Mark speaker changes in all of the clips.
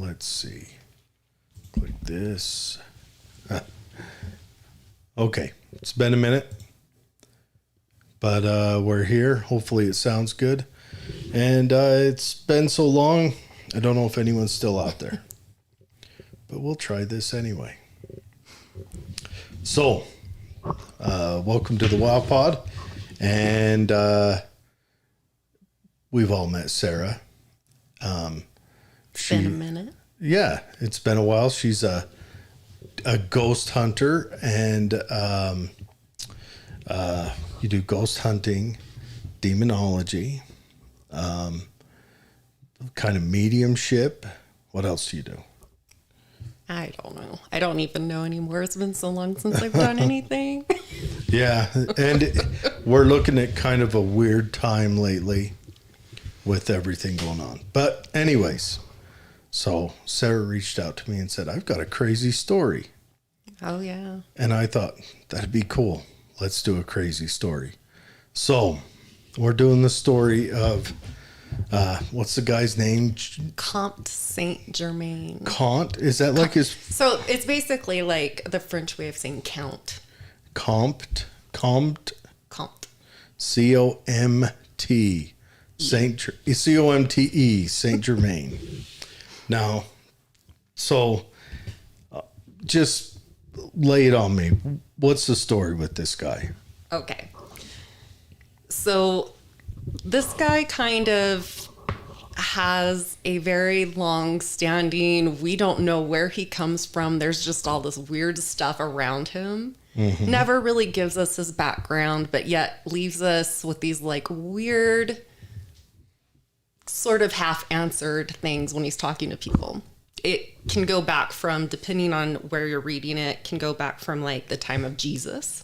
Speaker 1: let's see. Click this. Okay, it's been a minute, but we're here. Hopefully it sounds good. And it's been so long, I don't know if anyone's still out there. But we'll try this anyway. So, welcome to the WOW Pod. And we've all met Sarah.
Speaker 2: It's been a minute.
Speaker 1: Yeah, it's been a while. She's a ghost hunter, and you do ghost hunting, demonology, kind of mediumship. What else do you do?
Speaker 2: I don't know. I don't even know anymore. It's been so long since I've done anything.
Speaker 1: Yeah, and we're looking at kind of a weird time lately with everything going on. But anyways, so Sarah reached out to me and said, I've got a crazy story.
Speaker 2: Oh, yeah.
Speaker 1: And I thought, that'd be cool. Let's do a crazy story. So we're doing the story of, what's the guy's name?
Speaker 2: Comte De St Germaine.
Speaker 1: Comte? Is that like his...
Speaker 2: So it's basically like the French way of saying count.
Speaker 1: Comte.
Speaker 2: Comte.
Speaker 1: C-O-M-T. C-O-M-T-E. St. Germaine. Now, so just lay it on me. What's the story with this guy?
Speaker 2: Okay. So this guy kind of has a very long-standing, we don't know where he comes from. There's just all this weird stuff around him. Mm-hmm. Never really gives us his background, but yet leaves us with these like weird, sort of half-answered things when he's talking to people. It can go back from, depending on where you're reading it, can go back from like the time of Jesus.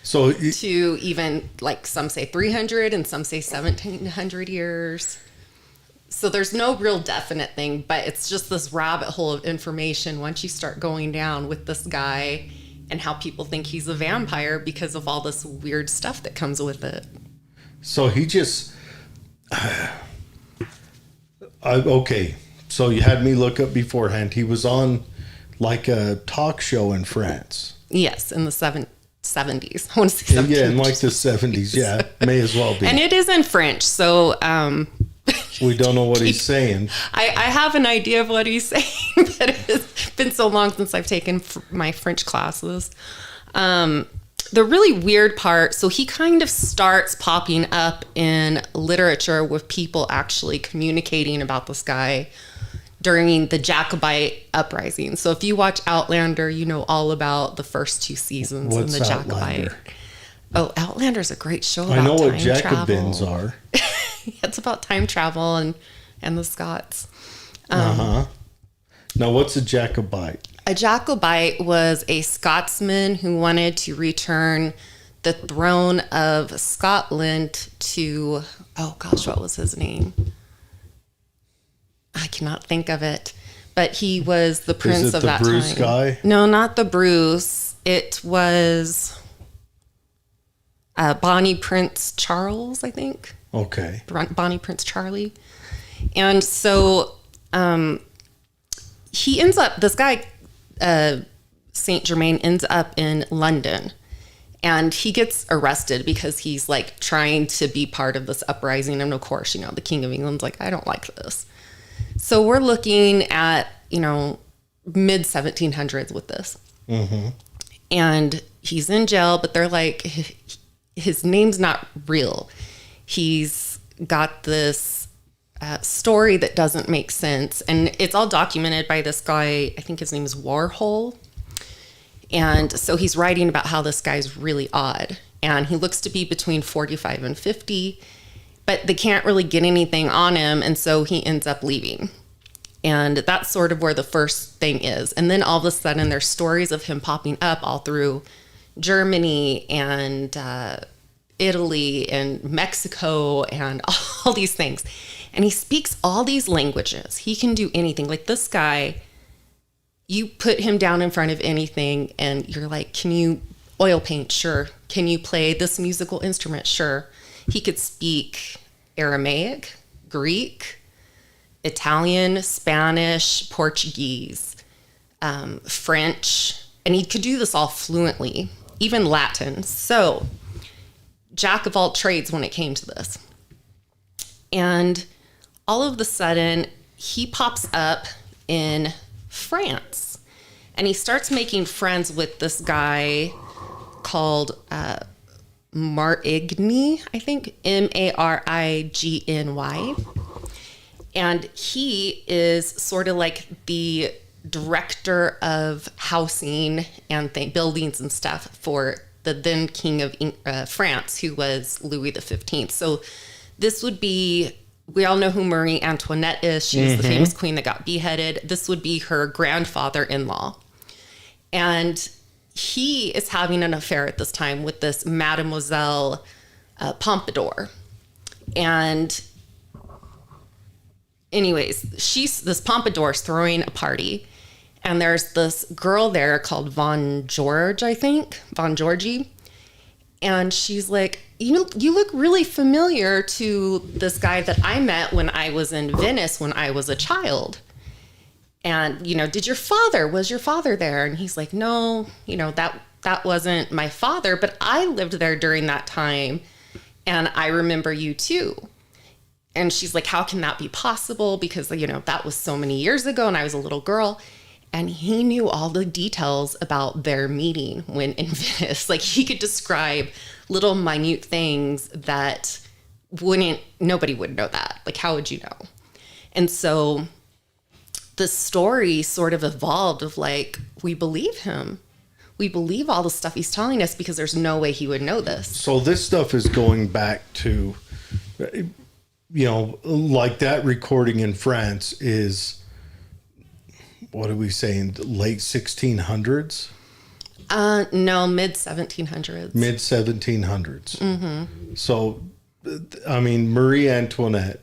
Speaker 1: So
Speaker 2: to even like some say 300 and some say 1700 years. So there's no real definite thing, but it's just this rabbit hole of information once you start going down with this guy and how people think he's a vampire because of all this weird stuff that comes with it.
Speaker 1: So he just... okay, so you had me look up beforehand. He was on like a talk show in France.
Speaker 2: Yes, in the 70s. I want to say 70s.
Speaker 1: Yeah, in like the 70s. Yeah, may as well be.
Speaker 2: And it is in French, so...
Speaker 1: we don't know what he's saying.
Speaker 2: I have an idea of what he's saying, but it's been so long since I've taken my French classes. The really weird part, so he kind of starts popping up in literature with people actually communicating about this guy during the Jacobite uprising. So if you watch Outlander, you know all about the first two seasons in the Jacobite. Outlander? Oh, Outlander's a great show about time travel. I know what
Speaker 1: Jacobins are.
Speaker 2: It's about time travel and the Scots.
Speaker 1: Now, what's a Jacobite?
Speaker 2: A Jacobite was a Scotsman who wanted to return the throne of Scotland to, oh gosh, what was his name? I cannot think of it. But he was the prince of that time.
Speaker 1: Is it the Bruce guy?
Speaker 2: No, not the Bruce. It was Bonnie Prince Charles, I think.
Speaker 1: Okay.
Speaker 2: Bonnie Prince Charlie. And so he ends up, this guy, Saint Germain, ends up in London. And he gets arrested because he's like trying to be part of this uprising. And of course, you know, the King of England's like, I don't like this. So we're looking at, you know, mid 1700s with this. Mm-hmm. And he's in jail, but they're like, his name's not real. He's got this story that doesn't make sense. And it's all documented by this guy, I think his name is Warhol. And so he's writing about how this guy's really odd. And he looks to be between 45 and 50, but they can't really get anything on him. And so he ends up leaving. And that's sort of where the first thing is. And then all of a sudden there's stories of him popping up all through Germany and Italy and Mexico and all these things. And he speaks all these languages. He can do anything. Like this guy, you put him down in front of anything and you're like, can you oil paint? Sure. Can you play this musical instrument? Sure. He could speak Aramaic, Greek, Italian, Spanish, Portuguese, French, and he could do this all fluently, even Latin. So, jack of all trades when it came to this. And all of a sudden, he pops up in France, and he starts making friends with this guy called Marigny, I think, Marigny. And he is sort of like the director of housing and buildings and stuff for the then king of France, who was Louis XV. So this would be, we all know who Marie Antoinette is. She was the famous queen that got beheaded. This would be her grandfather-in-law. And he is having an affair at this time with this Mademoiselle Pompadour. And anyways, this Pompadour's throwing a party. And there's this girl there called Von Georgie. And she's like, you look really familiar to this guy that I met when I was in Venice when I was a child. And, was your father there? And he's like, no, that wasn't my father, but I lived there during that time. And I remember you too. And she's like, how can that be possible? Because, that was so many years ago and I was a little girl. And he knew all the details about their meeting when in Venice. Like, he could describe little minute things that nobody would know that. Like, how would you know? And so the story sort of evolved of like, we believe him. We believe all the stuff he's telling us because there's no way he would know this.
Speaker 1: So this stuff is going back to, like that recording in France is, what are we saying, late 1600s?
Speaker 2: No, mid 1700s.
Speaker 1: Mid 1700s. Mm-hmm. So, I mean, Marie Antoinette,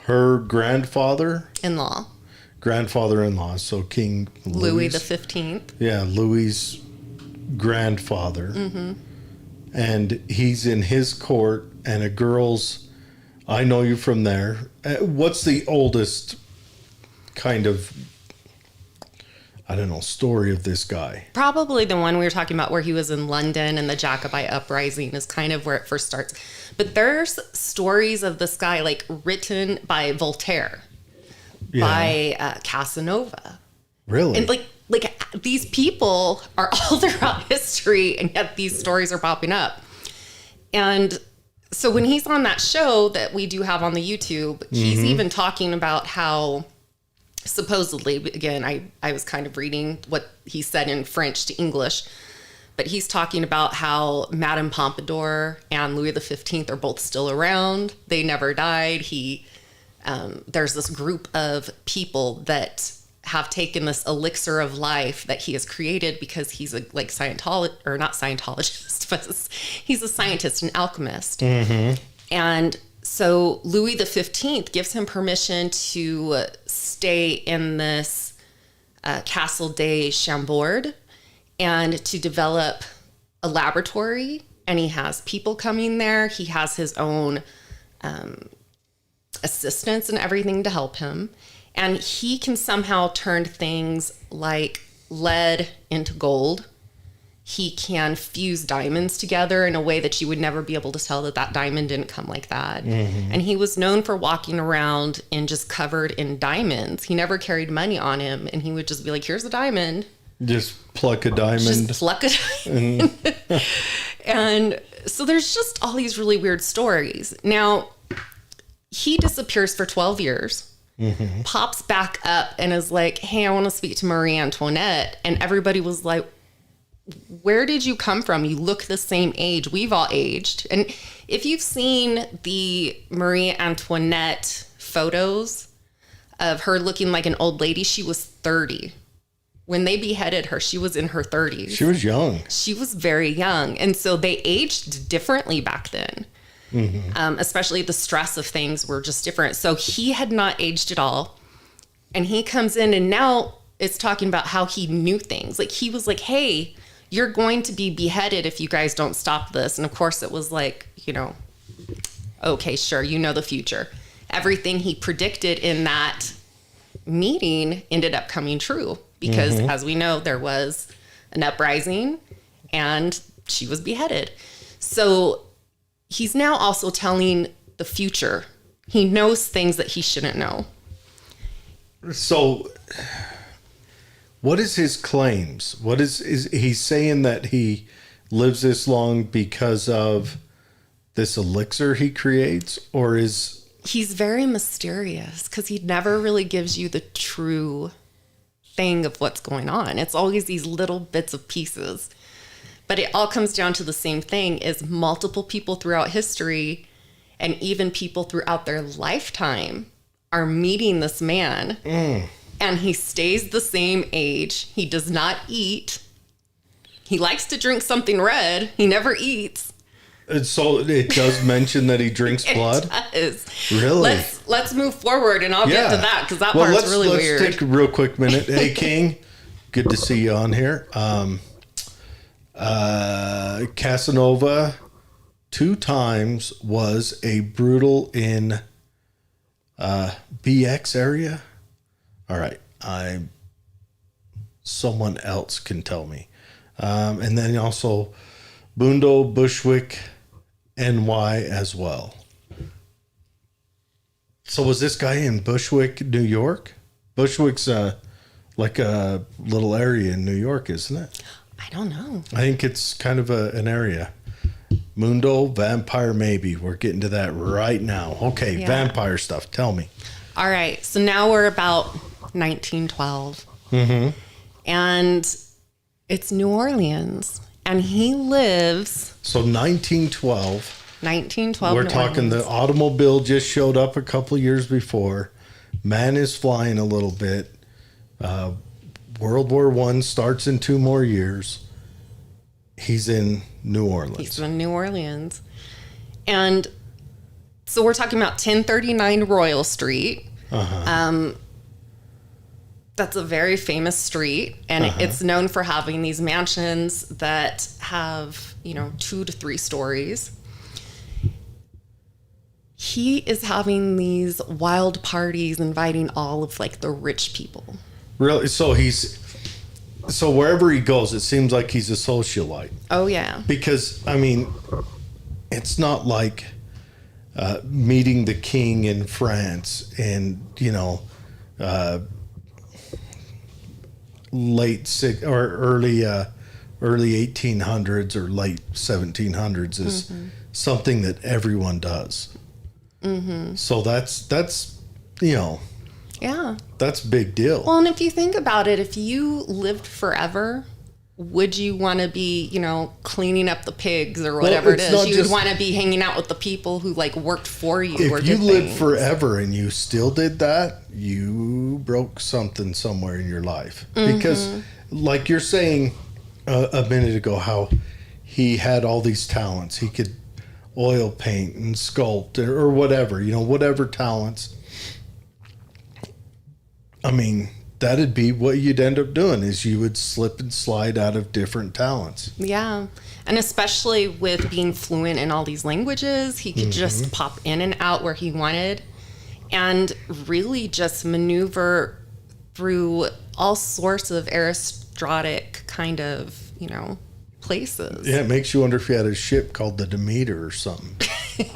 Speaker 1: her grandfather-in-law, so King
Speaker 2: Louis the 15th.
Speaker 1: Yeah, Louis's grandfather. Mm-hmm. And he's in his court, and a girl's, I know you from there. What's the oldest kind of, I don't know, story of this guy?
Speaker 2: Probably the one we were talking about where he was in London and the Jacobite uprising is kind of where it first starts. But there's stories of this guy like written by Voltaire, by Casanova.
Speaker 1: Really?
Speaker 2: And like these people are all throughout history, and yet these stories are popping up. And so when he's on that show that we do have on the YouTube, he's even talking about how supposedly, again, I was kind of reading what he said in French to English, but he's talking about how Madame Pompadour and Louis XV are both still around. They never died. There's this group of people that have taken this elixir of life that he has created because he's a not Scientologist, but he's a scientist, an alchemist. Mm-hmm. And so Louis XV gives him permission to stay in this Castle de Chambord and to develop a laboratory. And he has people coming there. He has his own assistants and everything to help him. And he can somehow turn things like lead into gold. He can fuse diamonds together in a way that you would never be able to tell that diamond didn't come like that. Mm-hmm. And he was known for walking around and just covered in diamonds. He never carried money on him. And he would just be like, here's a diamond.
Speaker 1: Just pluck a diamond.
Speaker 2: Just pluck a diamond. And so there's just all these really weird stories. Now, he disappears for 12 years. Mm-hmm. Pops back up and is like, hey, I want to speak to Marie Antoinette. And everybody was like, where did you come from? You look the same age. We've all aged. And if you've seen the Marie Antoinette photos of her looking like an old lady, she was 30. When they beheaded her, she was in her 30s.
Speaker 1: She was young.
Speaker 2: She was very young. And so they aged differently back then. Mm-hmm. Especially the stress of things were just different. So he had not aged at all. And he comes in and now it's talking about how he knew things. Like he was like, hey, you're going to be beheaded if you guys don't stop this. And of course it was like, okay, sure, you know the future. everything he predicted in that meeting ended up coming true because, as we know, there was an uprising and she was beheaded. So he's now also telling the future. He knows things that he shouldn't know.
Speaker 1: So what is his claims? What is he saying that he lives this long because of this elixir he creates, or is...
Speaker 2: He's very mysterious because he never really gives you the true thing of what's going on. It's always these little bits of pieces. But it all comes down to the same thing, is multiple people throughout history and even people throughout their lifetime are meeting this man. And he stays the same age. He does not eat. He likes to drink something red. He never eats.
Speaker 1: And so it does mention that he drinks blood?
Speaker 2: It does.
Speaker 1: Really?
Speaker 2: Let's move forward and I'll get to that because that part's really weird.
Speaker 1: Let's take a real quick minute. Hey, King, good to see you on here. Casanova 2 times was a brutal in BX area. All right. Someone else can tell me. And then also Bundo, Bushwick, NY as well. So was this guy in Bushwick, New York? Bushwick's like a little area in New York, isn't it?
Speaker 2: I don't know.
Speaker 1: I think it's kind of an area. Mundo, vampire, maybe. We're getting to that right now. Okay, yeah. Vampire stuff. Tell me.
Speaker 2: All right. So now we're about 1912. And it's New Orleans. And he lives...
Speaker 1: So 1912.
Speaker 2: 1912.
Speaker 1: We're talking the automobile just showed up a couple of years before. Man is flying a little bit. World War I starts in 2 more years. He's in New Orleans.
Speaker 2: He's in New Orleans. And so we're talking about 1039 Royal Street. That's a very famous street, and it's known for having these mansions that have, 2 to 3 stories. He is having these wild parties, inviting all of the rich people.
Speaker 1: Really? So wherever he goes, it seems like he's a socialite.
Speaker 2: Oh, yeah.
Speaker 1: Because, it's not like meeting the king in France and, late or early 1800s or late 1700s is something that everyone does. So that's
Speaker 2: yeah,
Speaker 1: that's a big deal.
Speaker 2: Well, and if you think about it, if you lived forever, would you want to be, cleaning up the pigs or whatever it is? You would want to be hanging out with the people who worked for you.
Speaker 1: If you lived forever and you still did that, you broke something somewhere in your life. Because like you're saying a minute ago, how he had all these talents. He could oil paint and sculpt or whatever, whatever talents. That'd be what you'd end up doing, is you would slip and slide out of different talents.
Speaker 2: Yeah. And especially with being fluent in all these languages, he could just pop in and out where he wanted and really just maneuver through all sorts of aristocratic kind of, places.
Speaker 1: Yeah, it makes you wonder if he had a ship called the Demeter or something.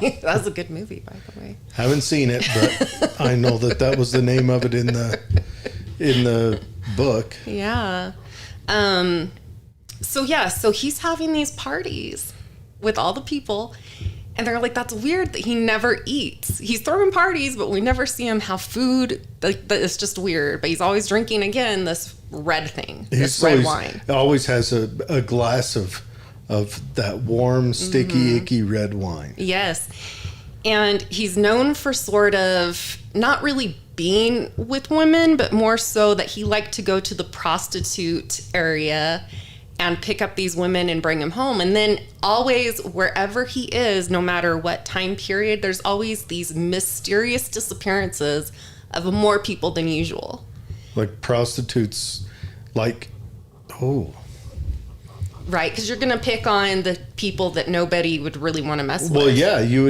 Speaker 2: That was a good movie, by the way.
Speaker 1: Haven't seen it, but I know that was the name of it in the book.
Speaker 2: Yeah. So he's having these parties with all the people, and they're like, that's weird that he never eats. He's throwing parties, but we never see him have food. That is just weird. But he's always drinking, again, this red thing, this red wine.
Speaker 1: He always has a glass of that warm, sticky, icky red wine.
Speaker 2: Yes. And he's known for sort of not really being with women, but more so that he liked to go to the prostitute area and pick up these women and bring them home. And then always, wherever he is, no matter what time period, there's always these mysterious disappearances of more people than usual. Like
Speaker 1: prostitutes, right,
Speaker 2: because you're gonna pick on the people that nobody would really want to mess with.
Speaker 1: Well, yeah, you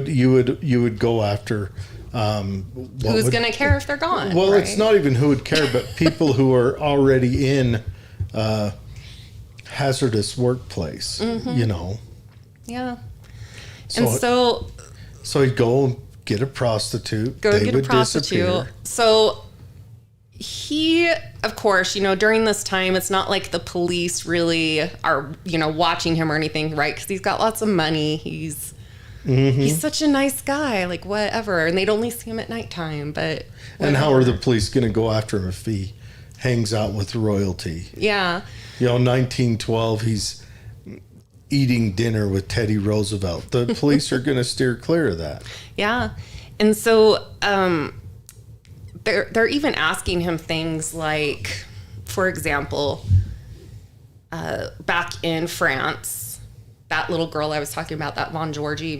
Speaker 1: would go after
Speaker 2: Who's going to care if they're gone?
Speaker 1: Well,
Speaker 2: right?
Speaker 1: it's not even who would care, but people who are already in hazardous workplace, you know.
Speaker 2: Yeah.
Speaker 1: So,
Speaker 2: And
Speaker 1: so he'd go and get a prostitute.
Speaker 2: Go
Speaker 1: they
Speaker 2: get a
Speaker 1: would
Speaker 2: prostitute.
Speaker 1: disappear.
Speaker 2: So he, of course, you know, during this time, it's not like the police really are, you know, watching him or anything, right? Because he's got lots of money. He's such a nice guy, like whatever. And they'd only see him at nighttime, but whatever.
Speaker 1: And how are the police going to go after him if he hangs out with royalty?
Speaker 2: Yeah.
Speaker 1: You know, 1912, he's eating dinner with Teddy Roosevelt. The police are going to steer clear of that.
Speaker 2: Yeah. And so they're even asking him things like, for example, back in France, that little girl I was talking about, that Von Georgie,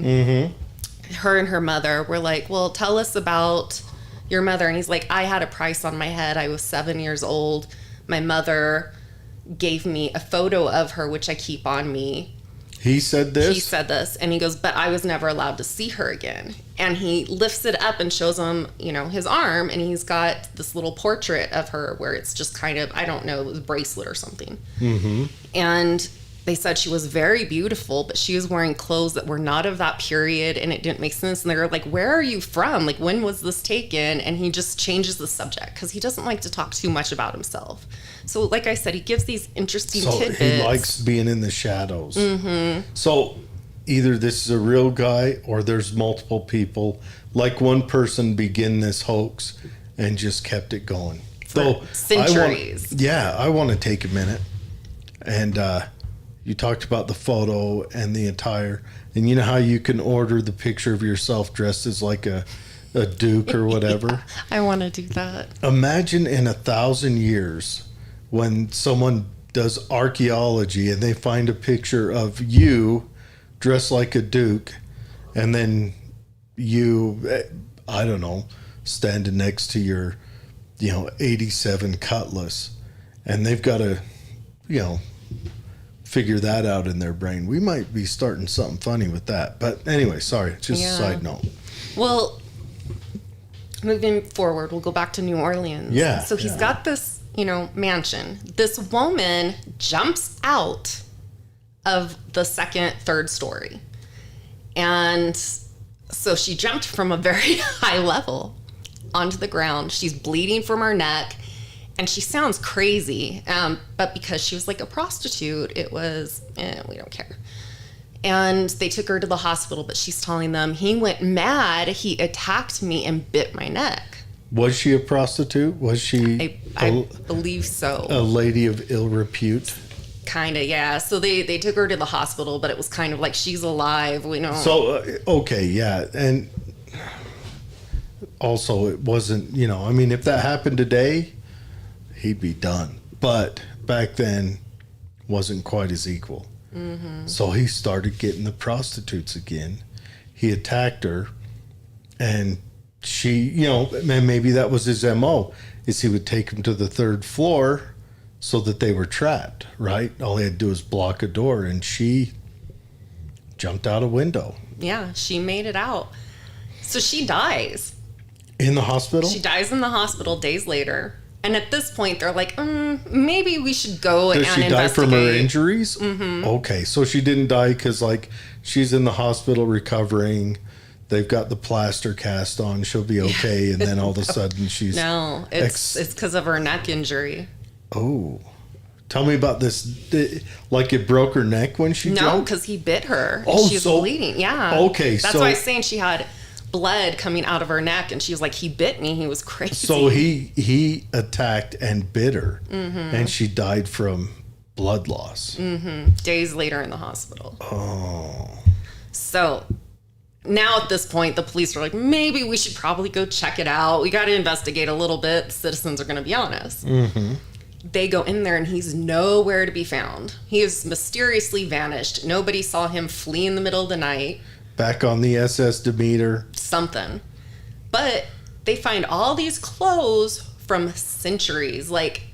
Speaker 2: her and her mother were like, well, tell us about your mother. And he's like, I had a price on my head. I was 7 years old. My mother gave me a photo of her, which I keep on me.
Speaker 1: He said this?
Speaker 2: He said this. And he goes, but I was never allowed to see her again. And he lifts it up and shows him, you know, his arm. And he's got this little portrait of her where it's just kind of, I don't know, it was a bracelet or something. And they said she was very beautiful, but she was wearing clothes that were not of that period, and it didn't make sense. And they were like, where are you from? Like, when was this taken? And he just changes the subject because he doesn't like to talk too much about himself. So, like I said, he gives these interesting tidbits.
Speaker 1: He likes being in the shadows. So, either this is a real guy or there's multiple people. Like one person began this hoax and just kept it going.
Speaker 2: For centuries.
Speaker 1: I want to take a minute. And you talked about the photo and the attire. And you know how you can order the picture of yourself dressed as like a duke or whatever?
Speaker 2: Yeah, I want to do that.
Speaker 1: Imagine in 1,000 years when someone does archaeology and they find a picture of you dressed like a duke, and then you, I don't know, standing next to your, 87 Cutlass, and they've got to, figure that out in their brain. We might be starting something funny with that. But anyway, sorry, just a side note.
Speaker 2: Well, moving forward, we'll go back to New Orleans.
Speaker 1: Yeah.
Speaker 2: So he's got this, mansion. This woman jumps out of the second, third story. And so she jumped from a very high level onto the ground. She's bleeding from her neck. And she sounds crazy, but because she was like a prostitute, it was, we don't care. And they took her to the hospital, but she's telling them, he went mad, he attacked me and bit my neck.
Speaker 1: Was she a prostitute? Was she
Speaker 2: I believe so.
Speaker 1: A lady of ill repute?
Speaker 2: Kind of, yeah. So they took her to the hospital, but it was kind of like, she's alive, we know.
Speaker 1: So, okay, yeah. And also it wasn't, if that happened today, he'd be done. But back then, wasn't quite as equal. So he started getting the prostitutes again. He attacked her, and she, maybe that was his MO, is he would take them to the third floor so that they were trapped, right? All he had to do was block a door, and she jumped out a window.
Speaker 2: Yeah, she made it out. So she dies.
Speaker 1: In the hospital?
Speaker 2: She dies in the hospital days later. And at this point, they're like, maybe we should go and investigate.
Speaker 1: Does she die from her injuries? Okay, so she didn't die because, she's in the hospital recovering. They've got the plaster cast on. She'll be okay. And then all of a sudden she's...
Speaker 2: No, it's because of her neck injury.
Speaker 1: Oh. Tell me about this. Like it broke her neck when she jumped?
Speaker 2: No, because he bit her. And she's bleeding. Yeah.
Speaker 1: Okay,
Speaker 2: That's why I was saying she had blood coming out of her neck, and she was like, he bit me, he was crazy.
Speaker 1: So he attacked and bit her, and she died from blood loss.
Speaker 2: Days later in the hospital.
Speaker 1: Oh.
Speaker 2: So now at this point, the police are like, maybe we should probably go check it out. We got to investigate a little bit. The citizens are going to be honest. They go in there, and he's nowhere to be found. He has mysteriously vanished. Nobody saw him flee in the middle of the night.
Speaker 1: Back on the SS Demeter.
Speaker 2: Something. But they find all these clothes from centuries. Like,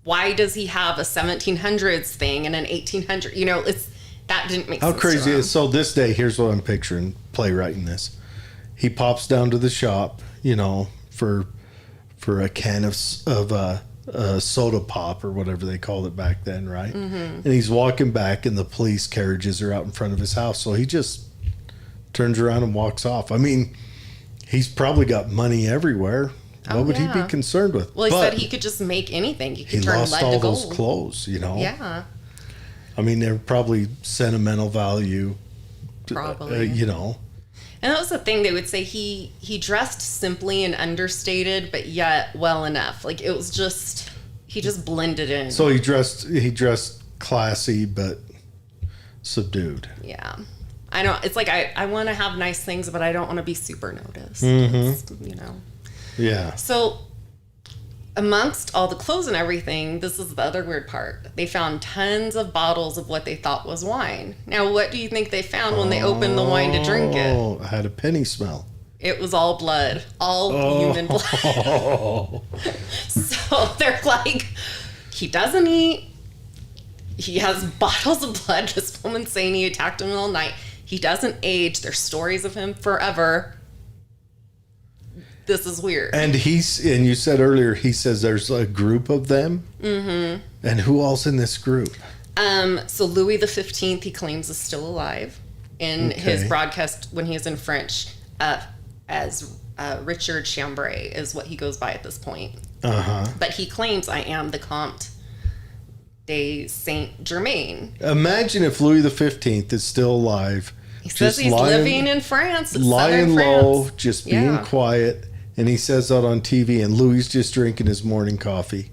Speaker 2: why does he have a 1700s thing and an 1800? That didn't make sense.
Speaker 1: How crazy is so this day? Here's what I'm picturing playwriting this. he pops down to the shop, for a can of soda pop or whatever they called it back then, right? And he's walking back, and the police carriages are out in front of his house. So he just turns around and walks off. I mean, he's probably got money everywhere. What would he be concerned with?
Speaker 2: Well, he said he could just make anything. He could turn
Speaker 1: lost
Speaker 2: lead
Speaker 1: all
Speaker 2: to
Speaker 1: those
Speaker 2: gold.
Speaker 1: clothes,
Speaker 2: Yeah.
Speaker 1: I mean, they're probably sentimental value.
Speaker 2: Probably. And that was the thing. They would say he dressed simply and understated, but yet well enough. Like, it was just, he just blended in.
Speaker 1: So he dressed classy but subdued.
Speaker 2: Yeah. I know. It's like I want to have nice things, but I don't want to be super noticed. Mm-hmm.
Speaker 1: Yeah.
Speaker 2: So amongst all the clothes and everything, this is the other weird part. They found tons of bottles of what they thought was wine. Now, what do you think they found when they opened the wine to drink it?
Speaker 1: Oh, it had a penny smell.
Speaker 2: It was all blood, all human blood. So they're like, he doesn't eat. He has bottles of blood. This woman's saying he attacked him all night. He doesn't age. There's stories of him forever. This is weird.
Speaker 1: And you said earlier, he says there's a group of them. Mm-hmm. And who else in this group?
Speaker 2: So Louis the 15th, he claims, is still alive in his broadcast when he is in French, as Richard Chambray is what he goes by at this point. But he claims, I am the Comte De St Germaine.
Speaker 1: Imagine if Louis the 15th is still alive.
Speaker 2: He says he's living in France.
Speaker 1: Lying low, just being
Speaker 2: Yeah.
Speaker 1: quiet. And he says that on TV, and Louis just drinking his morning coffee.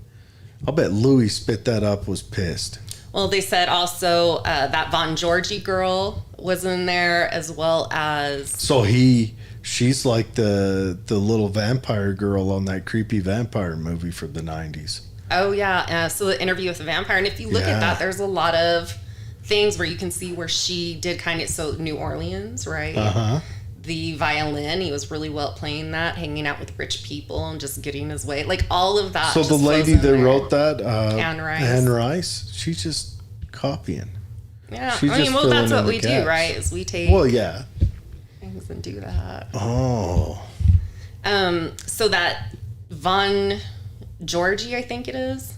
Speaker 1: I'll bet Louis spit that up, was pissed.
Speaker 2: Well, they said also that Von Georgi girl was in there, as well as...
Speaker 1: So she's like the little vampire girl on that creepy vampire movie from the 90s.
Speaker 2: Oh, yeah. So the Interview with the Vampire. And if you look at that, there's a lot of things where you can see where she did kind of... So New Orleans, right? Uh-huh. The violin, he was really well at playing that, hanging out with rich people and just getting his way. Like, all of that.
Speaker 1: So the lady that wrote that,
Speaker 2: Anne Rice,
Speaker 1: she's just copying.
Speaker 2: Yeah.
Speaker 1: She's
Speaker 2: I mean,
Speaker 1: just
Speaker 2: well, that's
Speaker 1: filling
Speaker 2: what
Speaker 1: in
Speaker 2: we
Speaker 1: the
Speaker 2: do,
Speaker 1: gaps.
Speaker 2: right? Is we take things and do that.
Speaker 1: Oh.
Speaker 2: So that Von Georgi, I think it is.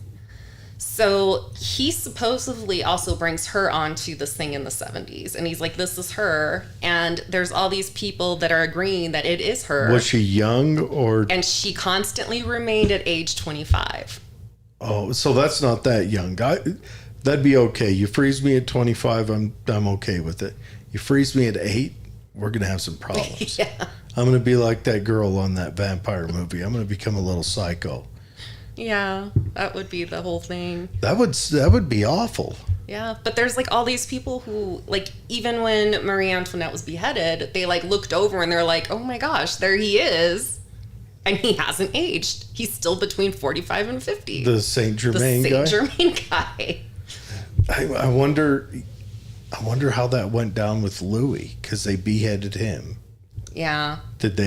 Speaker 2: So he supposedly also brings her onto this thing in the 70s. And he's like, this is her. And there's all these people that are agreeing that it is her.
Speaker 1: Was she young or...
Speaker 2: And she constantly remained at age 25.
Speaker 1: Oh, so that's not that young. That'd be okay. You freeze me at 25, I'm okay with it. You freeze me at 8, we're going to have some problems.
Speaker 2: Yeah.
Speaker 1: I'm going to be like that girl on that vampire movie. I'm going to become a little psycho.
Speaker 2: Yeah, that would be the whole thing.
Speaker 1: That would be awful.
Speaker 2: Yeah, but there's like all these people who, like, even when Marie Antoinette was beheaded, they like looked over and they're like, oh my gosh, there he is. And he hasn't aged. He's still between 45 and 50.
Speaker 1: The St. Germaine guy?
Speaker 2: The St. Germaine guy.
Speaker 1: I wonder how that went down with Louis, because they beheaded him.
Speaker 2: Yeah.
Speaker 1: Did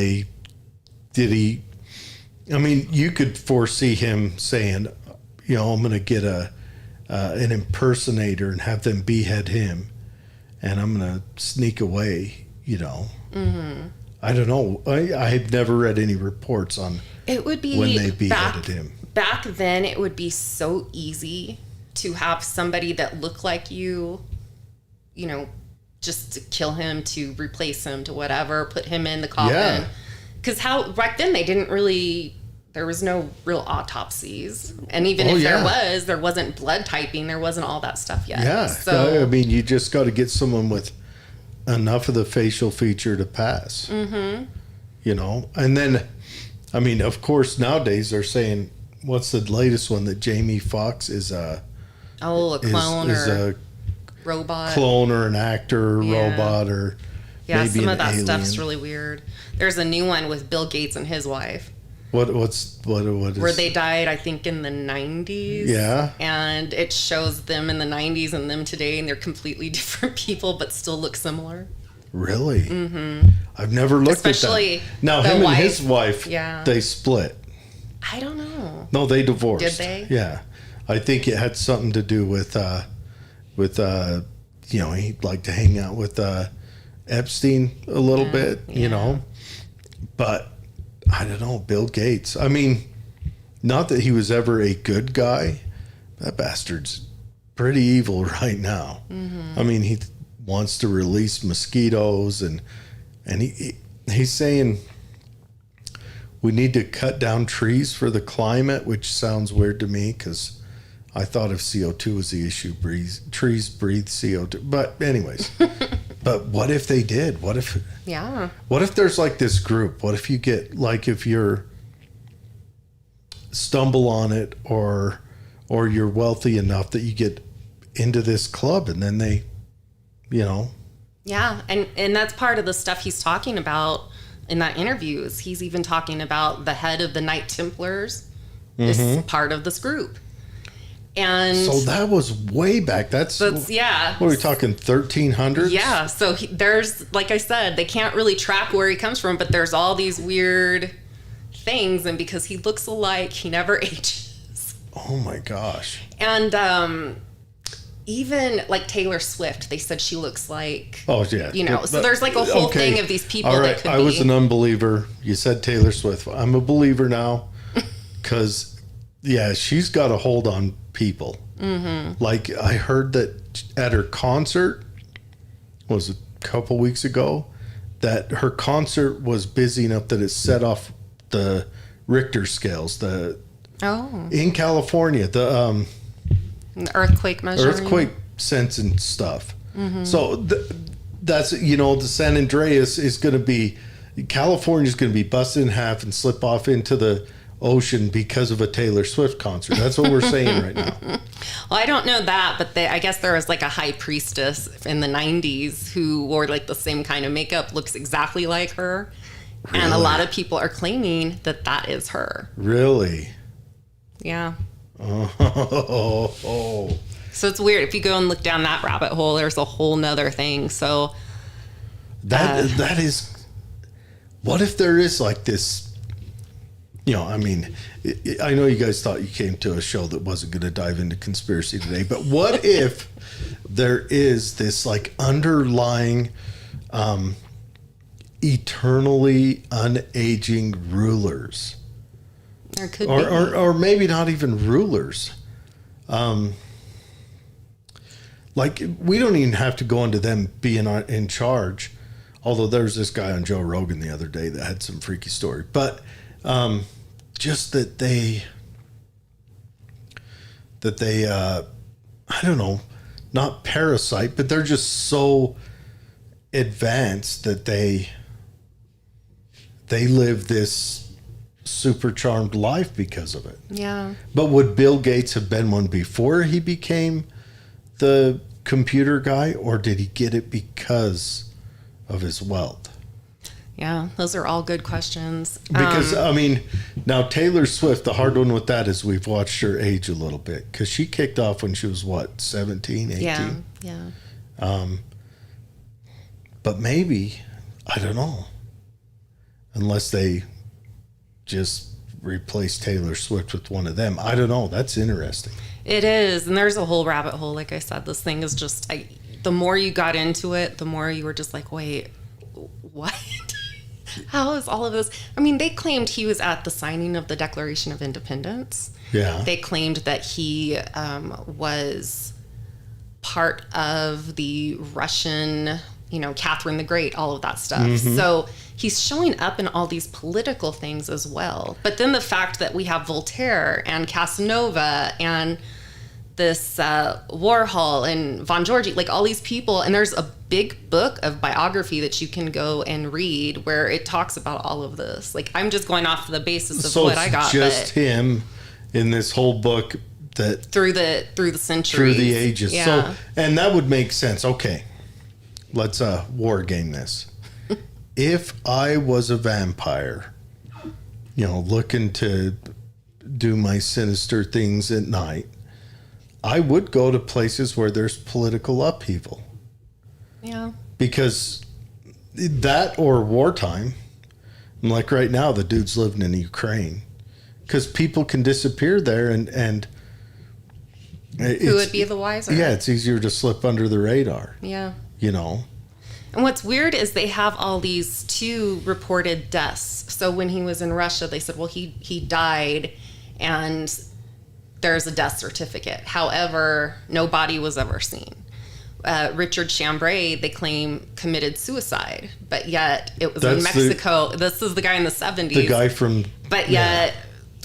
Speaker 1: he... I mean, you could foresee him saying, I'm going to get an impersonator and have them behead him, and I'm going to sneak away, Mm-hmm. I don't know. I had never read any reports on
Speaker 2: it would be
Speaker 1: when they beheaded him.
Speaker 2: Back then, it would be so easy to have somebody that looked like you, just to kill him, to replace him, to whatever, put him in the coffin.
Speaker 1: Yeah.
Speaker 2: Because back then they didn't really, there was no real autopsies. And even if there wasn't blood typing, there wasn't all that stuff yet.
Speaker 1: Yeah.
Speaker 2: So,
Speaker 1: I mean, you just got to get someone with enough of the facial feature to pass. Mm-hmm. And then, I mean, of course, nowadays they're saying, what's the latest one, that Jamie Foxx is a
Speaker 2: clone
Speaker 1: is
Speaker 2: or
Speaker 1: a
Speaker 2: robot.
Speaker 1: Clone or an actor, robot, or maybe
Speaker 2: some of that
Speaker 1: alien.
Speaker 2: stuff's really weird. There's a new one with Bill Gates and his wife.
Speaker 1: What is
Speaker 2: where they died, I think, in the 90s.
Speaker 1: Yeah.
Speaker 2: And it shows them in the 90s and them today, and they're completely different people, but still look similar.
Speaker 1: Really? Mm-hmm. I've never looked at that. Now, him and his wife, they split.
Speaker 2: I don't know.
Speaker 1: No, they divorced.
Speaker 2: Did they?
Speaker 1: Yeah. I think it had something to do with he'd like to hang out with Epstein a little bit, But I don't know, Bill Gates. I mean, not that he was ever a good guy. That bastard's pretty evil right now. I mean, he wants to release mosquitoes, and he's saying we need to cut down trees for the climate, which sounds weird to me because I thought if CO2 was the issue, trees breathe CO2. But anyways, but what if they did? What if there's like this group? What if you get, like, if you're stumble on it, or you're wealthy enough that you get into this club, and then they,
Speaker 2: Yeah, and that's part of the stuff he's talking about in that interview. Is he's even talking about the head of the Knight Templars is part of this group. And
Speaker 1: so that was way back. That's
Speaker 2: yeah.
Speaker 1: What are we talking, 1300s?
Speaker 2: Yeah. So there's, like I said, they can't really track where he comes from, but there's all these weird things, and because he looks alike, he never ages.
Speaker 1: Oh my gosh.
Speaker 2: And even like Taylor Swift, they said she looks like.
Speaker 1: Oh yeah.
Speaker 2: So there's like a whole thing of these people.
Speaker 1: All right.
Speaker 2: That could
Speaker 1: I was an unbeliever. You said Taylor Swift. I'm a believer now, because she's got a hold on people. Like, I heard that at her concert, was a couple weeks ago, that her concert was busy enough that it set off the Richter scales. In California, the
Speaker 2: earthquake measure.
Speaker 1: Earthquake sensing stuff. So that's, the San Andreas is going to be, California's going to be busted in half and slip off into the ocean because of a Taylor Swift concert. That's what we're saying right now.
Speaker 2: Well, I don't know that, but I guess there was like a high priestess in the 90s who wore like the same kind of makeup, looks exactly like her. Really? And a lot of people are claiming that is her.
Speaker 1: Really?
Speaker 2: Yeah.
Speaker 1: Oh.
Speaker 2: So it's weird. If you go and look down that rabbit hole, there's a whole nother thing. So
Speaker 1: that is, what if there is like this, I mean, I know you guys thought you came to a show that wasn't going to dive into conspiracy today, but what if there is this like underlying eternally unaging rulers?
Speaker 2: There could
Speaker 1: be. Or maybe not even rulers. Like, we don't even have to go into them being in charge. Although there's this guy on Joe Rogan the other day that had some freaky story. But just that they I don't know, not parasite, but they're just so advanced that they live this super charmed life because of it.
Speaker 2: Yeah.
Speaker 1: But would Bill Gates have been one before he became the computer guy, or did he get it because of his wealth?
Speaker 2: Yeah, those are all good questions.
Speaker 1: Because, I mean, now Taylor Swift, the hard one with that is we've watched her age a little bit, because she kicked off when she was, 17, 18?
Speaker 2: Yeah.
Speaker 1: But maybe, I don't know, unless they just replace Taylor Swift with one of them. I don't know. That's interesting.
Speaker 2: It is. And there's a whole rabbit hole. Like I said, this thing is just, the more you got into it, the more you were just like, wait, what? How is all of this? I mean, they claimed he was at the signing of the Declaration of Independence.
Speaker 1: Yeah.
Speaker 2: They claimed that he was part of the Russian, Catherine the Great, all of that stuff. So he's showing up in all these political things as well. But then the fact that we have Voltaire and Casanova and this Warhol and Von Giorgi, like all these people, and there's a big book of biography that you can go and read where it talks about all of this. Like, I'm just going off the basis of what I got.
Speaker 1: So it's just him in this whole book that
Speaker 2: through the centuries,
Speaker 1: through the ages.
Speaker 2: Yeah.
Speaker 1: So, and that would make sense. Okay, let's war game this. If I was a vampire, looking to do my sinister things at night, I would go to places where there's political upheaval.
Speaker 2: Yeah. Because
Speaker 1: that, or wartime. Like right now, the dude's living in Ukraine. Because people can disappear there, and
Speaker 2: who would be the wiser?
Speaker 1: Yeah, it's easier to slip under the radar.
Speaker 2: Yeah. And what's weird is they have all these 2 reported deaths. So when he was in Russia, they said, well, he died and there's a death certificate. However, no body was ever seen. Richard Chambray, they claim, committed suicide, but yet it was in Mexico. This is the guy in the 70s.
Speaker 1: The guy from...
Speaker 2: But yet,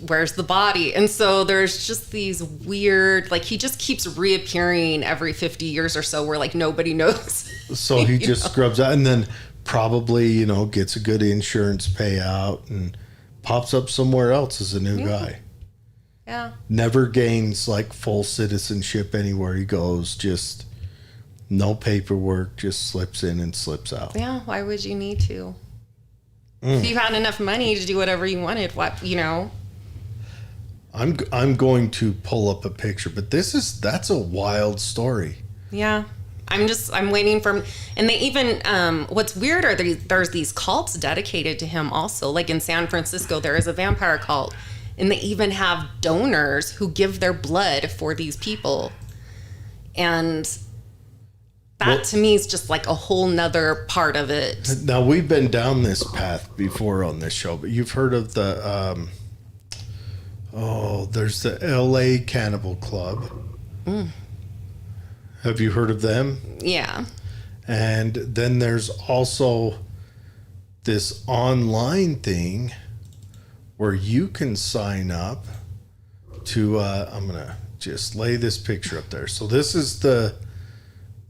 Speaker 2: where's the body? And so there's just these weird, like, he just keeps reappearing every 50 years or so where, like, nobody knows.
Speaker 1: So he just scrubs out and then probably, you know, gets a good insurance payout and pops up somewhere else as a new guy.
Speaker 2: Yeah.
Speaker 1: Never gains, like, full citizenship anywhere he goes. Just no paperwork, just slips in and slips out.
Speaker 2: Yeah, why would you need to? If you had enough money to do whatever you wanted, what, you know?
Speaker 1: I'm going to pull up a picture, but that's a wild story.
Speaker 2: Yeah. I'm waiting for, and they even, what's weird are there's these cults dedicated to him also. Like in San Francisco, there is a vampire cult, and they even have donors who give their blood for these people. And that to me is just like a whole nother part of it.
Speaker 1: Now, we've been down this path before on this show, but you've heard of the, there's the LA Cannibal Club. Have you heard of them?
Speaker 2: Yeah.
Speaker 1: And then there's also this online thing where you can sign up to, I'm going to just lay this picture up there. So this is the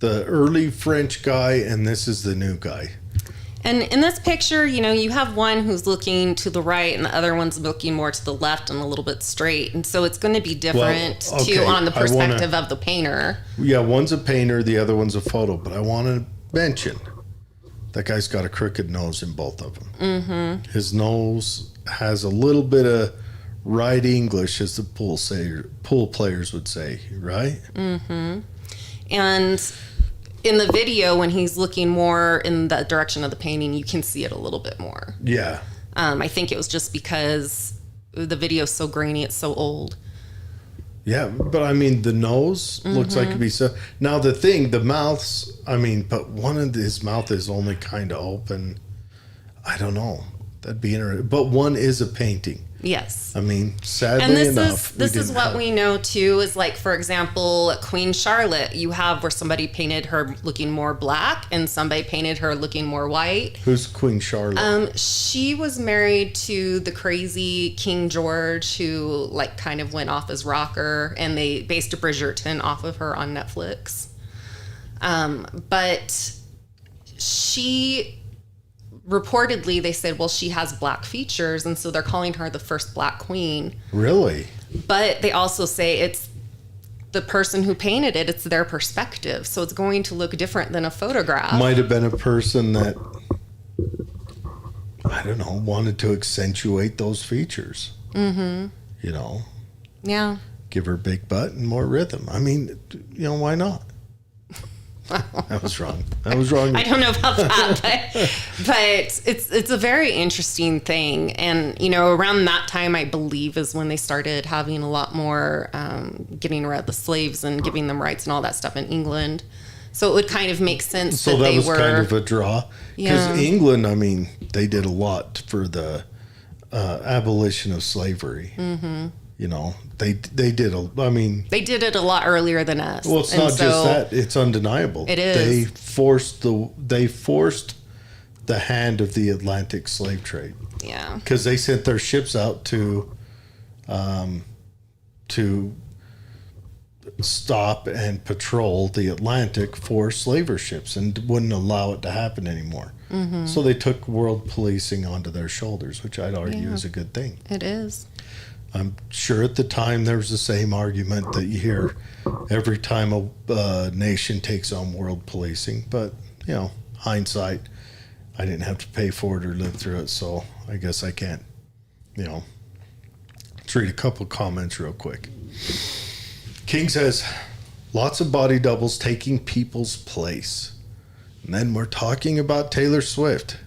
Speaker 1: early French guy, and this is the new guy.
Speaker 2: And in this picture, you know, you have one who's looking to the right and the other one's looking more to the left and a little bit straight. And so it's going to be different, too, on the perspective of the painter.
Speaker 1: Yeah, one's a painter, the other one's a photo. But I want to mention that guy's got a crooked nose in both of them. Mm-hmm. His nose has a little bit of right English, as the pool players would say, right?
Speaker 2: Mm-hmm. And in the video, when he's looking more in the direction of the painting, you can see it a little bit more.
Speaker 1: Yeah.
Speaker 2: I think it was just because the video is so grainy, it's so old.
Speaker 1: Yeah, but I mean, the nose looks like it'd be so. Now the mouth's, I mean, but one of his mouth is only kind of open. I don't know. That'd be interesting. But one is a painting.
Speaker 2: Yes.
Speaker 1: I mean, sadly enough,
Speaker 2: this is what we know too, is like, for example, Queen Charlotte, you have where somebody painted her looking more black and somebody painted her looking more white.
Speaker 1: Who's Queen Charlotte?
Speaker 2: She was married to the crazy King George, who like kind of went off as rocker, and they based a Bridgerton off of her on Netflix. But she... Reportedly, they said, well, she has black features, and so they're calling her the first black queen.
Speaker 1: Really?
Speaker 2: But they also say it's the person who painted it, it's their perspective, so it's going to look different than a photograph.
Speaker 1: Might have been a person that, I don't know, wanted to accentuate those features. Mm-hmm. You know?
Speaker 2: Yeah.
Speaker 1: Give her a big butt and more rhythm. I mean, you know, why not? I was wrong. I
Speaker 2: don't know about that, but it's a very interesting thing. And, you know, around that time, I believe, is when they started having a lot more getting rid of the slaves and giving them rights and all that stuff in England. So it would kind of make sense
Speaker 1: so
Speaker 2: that they were...
Speaker 1: So that was kind of a draw. Because England, I mean, they did a lot for the abolition of slavery. Mm-hmm. You know, they did they did it
Speaker 2: a lot earlier than us.
Speaker 1: Well, it's not just that; it's undeniable.
Speaker 2: It is.
Speaker 1: They forced the hand of the Atlantic slave trade.
Speaker 2: Yeah,
Speaker 1: because they sent their ships out to stop and patrol the Atlantic for slaver ships, and wouldn't allow it to happen anymore. Mm-hmm. So they took world policing onto their shoulders, which I'd argue is a good thing.
Speaker 2: It is.
Speaker 1: I'm sure at the time there was the same argument that you hear every time a nation takes on world policing. But, you know, hindsight, I didn't have to pay for it or live through it, so I guess I can't, you know. Let's read a couple comments real quick. King says, lots of body doubles taking people's place. And then we're talking about Taylor Swift.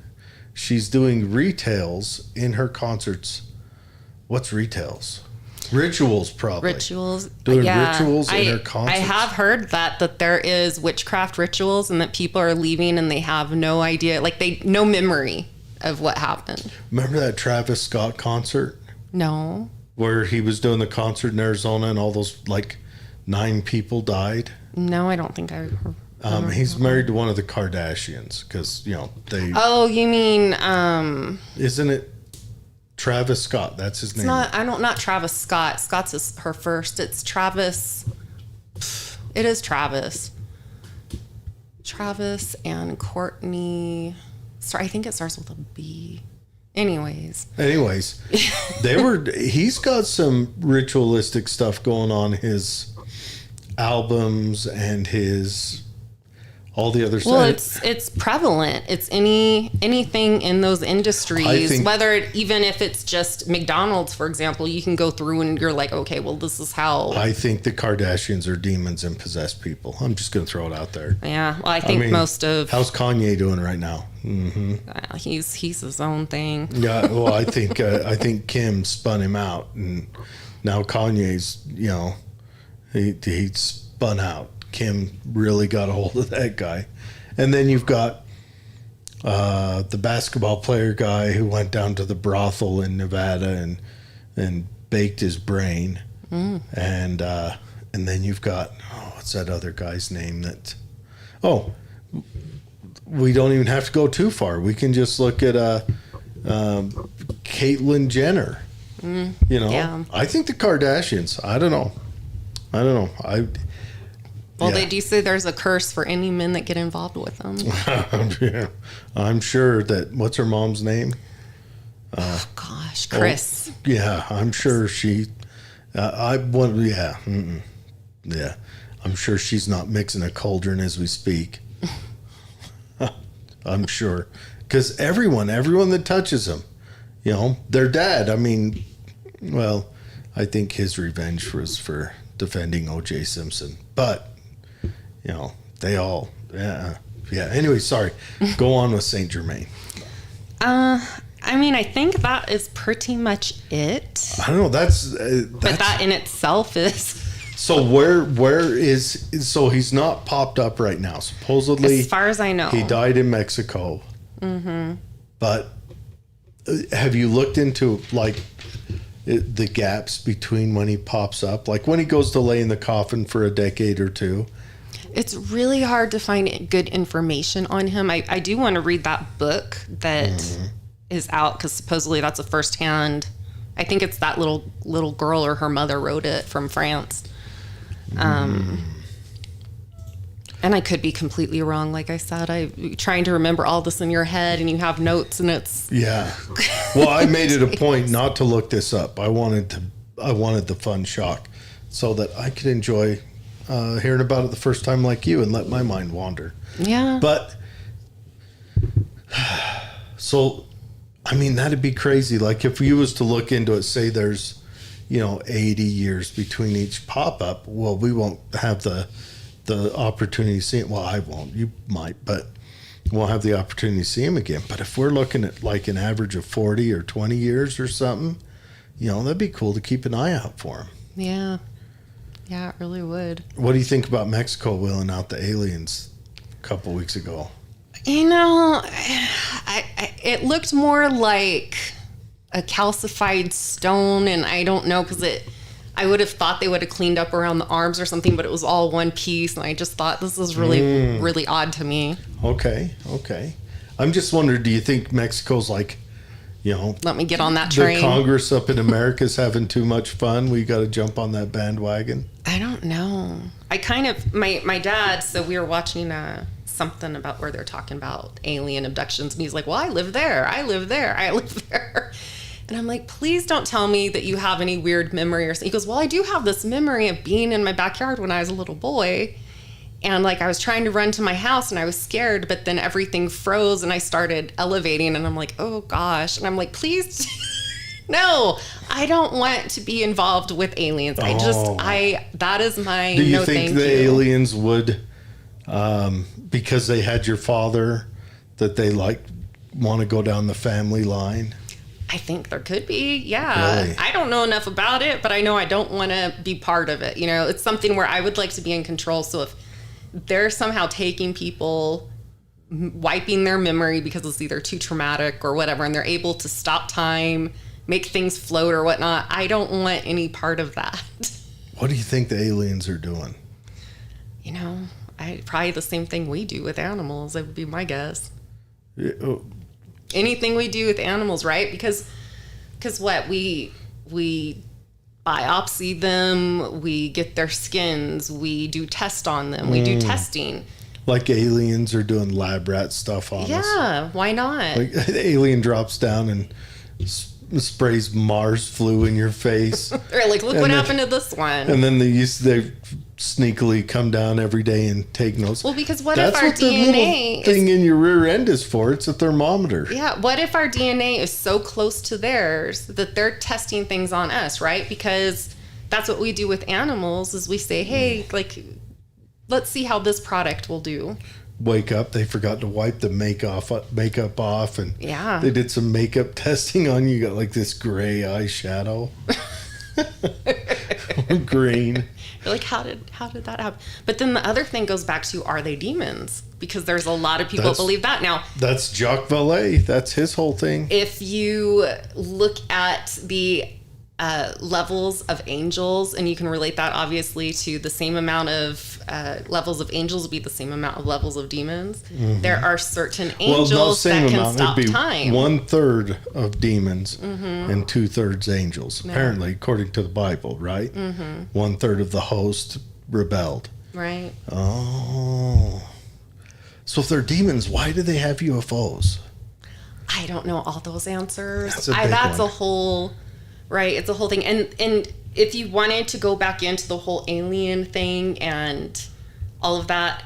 Speaker 1: She's doing retails in her concerts. What's retails? Rituals, probably.
Speaker 2: Rituals.
Speaker 1: Doing rituals in her
Speaker 2: I
Speaker 1: concerts.
Speaker 2: have heard that there is witchcraft rituals and that people are leaving and they have no idea, like no memory of what happened.
Speaker 1: Remember that Travis Scott concert?
Speaker 2: No.
Speaker 1: Where he was doing the concert in Arizona and all those, like, 9 people died?
Speaker 2: No, I don't think I remember.
Speaker 1: He's married to one of the Kardashians because, they...
Speaker 2: Oh, you mean...
Speaker 1: Isn't it Travis Scott? That's his name.
Speaker 2: Not Travis Scott. Scott's her first. It's Travis. It is Travis. Travis and Courtney. Sorry, I think it starts with a B. Anyways, he's got some ritualistic stuff going on his albums and all the other stuff. Well, it's prevalent. It's anything in those industries, even if it's just McDonald's, for example, you can go through and you're like, okay, well, this is how.
Speaker 1: I think the Kardashians are demons and possessed people. I'm just going to throw it out there.
Speaker 2: Yeah, well, I think most of.
Speaker 1: How's Kanye doing right now?
Speaker 2: Mm-hmm. He's his own thing.
Speaker 1: Yeah, well, I think Kim spun him out, and now Kanye's, he spun out. Kim really got a hold of that guy. And then you've got the basketball player guy who went down to the brothel in Nevada and baked his brain. Mm. And then you've got, what's that other guy's name we don't even have to go too far. We can just look at Caitlyn Jenner. Mm, yeah. I think the Kardashians, I don't know.
Speaker 2: Well, they do say there's a curse for any men that get involved with them.
Speaker 1: Yeah. I'm sure that, what's her mom's name?
Speaker 2: Oh, gosh, Chris.
Speaker 1: Yeah, I'm sure she, yeah. I'm sure she's not mixing a cauldron as we speak. I'm sure. Because everyone that touches him, their dad, I think his revenge was for defending O.J. Simpson. But, they all, yeah. Anyway, sorry. Go on with St. Germaine.
Speaker 2: I think that is pretty much it.
Speaker 1: I don't know. That's
Speaker 2: but that in itself is.
Speaker 1: So where is, so he's not popped up right now. Supposedly,
Speaker 2: as far as I know,
Speaker 1: he died in Mexico. Mm-hmm. But have you looked into the gaps between when he pops up? Like when he goes to lay in the coffin for a decade or two?
Speaker 2: It's really hard to find good information on him. I do want to read that book that is out because supposedly that's a firsthand. I think it's that little girl or her mother wrote it from France. And I could be completely wrong. Like I said, I'm trying to remember all this in your head and you have notes and it's.
Speaker 1: Yeah. Well, I made it a point not to look this up. I wanted the fun shock so that I could enjoy hearing about it the first time like you and let my mind wander.
Speaker 2: Yeah.
Speaker 1: But so, that'd be crazy. Like if you was to look into it, say there's, 80 years between each pop-up, well, we won't have the opportunity to see it. Well, I won't. You might, but we'll have the opportunity to see him again. But if we're looking at like an average of 40 or 20 years or something, that'd be cool to keep an eye out for him.
Speaker 2: Yeah. Yeah, it really would.
Speaker 1: What do you think about Mexico wheeling out the aliens a couple weeks ago?
Speaker 2: It looked more like a calcified stone, and I don't know because I would have thought they would have cleaned up around the arms or something, but it was all one piece, and I just thought this is really, really odd to me. Okay.
Speaker 1: I'm just wondering, do you think Mexico's like,
Speaker 2: let me get on that train?
Speaker 1: The Congress up in America is having too much fun. We got to jump on that bandwagon.
Speaker 2: I don't know. I kind of, my dad, so we were watching something about where they're talking about alien abductions, and he's like, well, I live there. And I'm like, please don't tell me that you have any weird memory or something. He goes, well, I do have this memory of being in my backyard when I was a little boy. And I was trying to run to my house and I was scared, but then everything froze and I started elevating and I'm like, oh gosh. And I'm like, please, no, I don't want to be involved with aliens. That is my
Speaker 1: Do you
Speaker 2: no
Speaker 1: think
Speaker 2: thank
Speaker 1: the
Speaker 2: you.
Speaker 1: aliens would, because they had your father, that they want to go down the family line?
Speaker 2: I think there could be. Yeah.
Speaker 1: Really?
Speaker 2: I don't know enough about it, but I know I don't want to be part of it. You know, it's something where I would like to be in control. So if they're somehow taking people, wiping their memory because it's either too traumatic or whatever, and they're able to stop time, make things float or whatnot, I don't want any part of that.
Speaker 1: What do you think the aliens are doing?
Speaker 2: You know, probably the same thing we do with animals. That would be my guess. Anything we do with animals, right? Because what we biopsy them, we get their skins, we do tests on them, we do testing.
Speaker 1: Like aliens are doing lab rat stuff on us.
Speaker 2: Yeah, why not?
Speaker 1: Like the alien drops down and sprays Mars flu in your face.
Speaker 2: They're like, look what happened to this one.
Speaker 1: And then they sneakily come down every day and take notes.
Speaker 2: Well, because what
Speaker 1: That's
Speaker 2: if our
Speaker 1: what the
Speaker 2: DNA
Speaker 1: little thing in your rear end is for. It's a thermometer.
Speaker 2: Yeah, what if our DNA is so close to theirs that they're testing things on us, right? Because that's what we do with animals is we say, hey, like, let's see how this product will do.
Speaker 1: Wake up, they forgot to wipe the makeup off, and
Speaker 2: yeah,
Speaker 1: they did some makeup testing on you. You got like this gray eyeshadow. Green.
Speaker 2: You're like, how did that happen? But then the other thing goes back to, are they demons? Because there's a lot of people that believe that. Now,
Speaker 1: that's Jacques Vallée. That's his whole thing.
Speaker 2: If you look at the levels of angels, and you can relate that obviously to the same amount of levels of angels would be the same amount of levels of demons. Mm-hmm. There are certain angels that can stop time.
Speaker 1: 1/3 of demons and 2/3 angels, apparently, according to the Bible, right? 1/3 of the host rebelled.
Speaker 2: Right.
Speaker 1: Oh. So if they're demons, why do they have UFOs?
Speaker 2: I don't know all those answers.
Speaker 1: That's
Speaker 2: a whole... Right, it's a whole thing. And if you wanted to go back into the whole alien thing and all of that,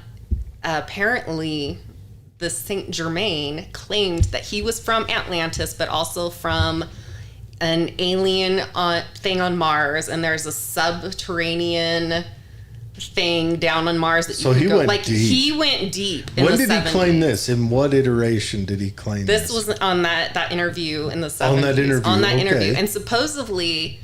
Speaker 2: apparently the St. Germaine claimed that he was from Atlantis, but also from an alien thing on Mars. And there's a subterranean thing down on Mars that you can go. Like, he went deep in
Speaker 1: when
Speaker 2: the 70s.
Speaker 1: When did he claim this? In what iteration did he claim this?
Speaker 2: This was on that interview in the 70s.
Speaker 1: On that interview.
Speaker 2: And supposedly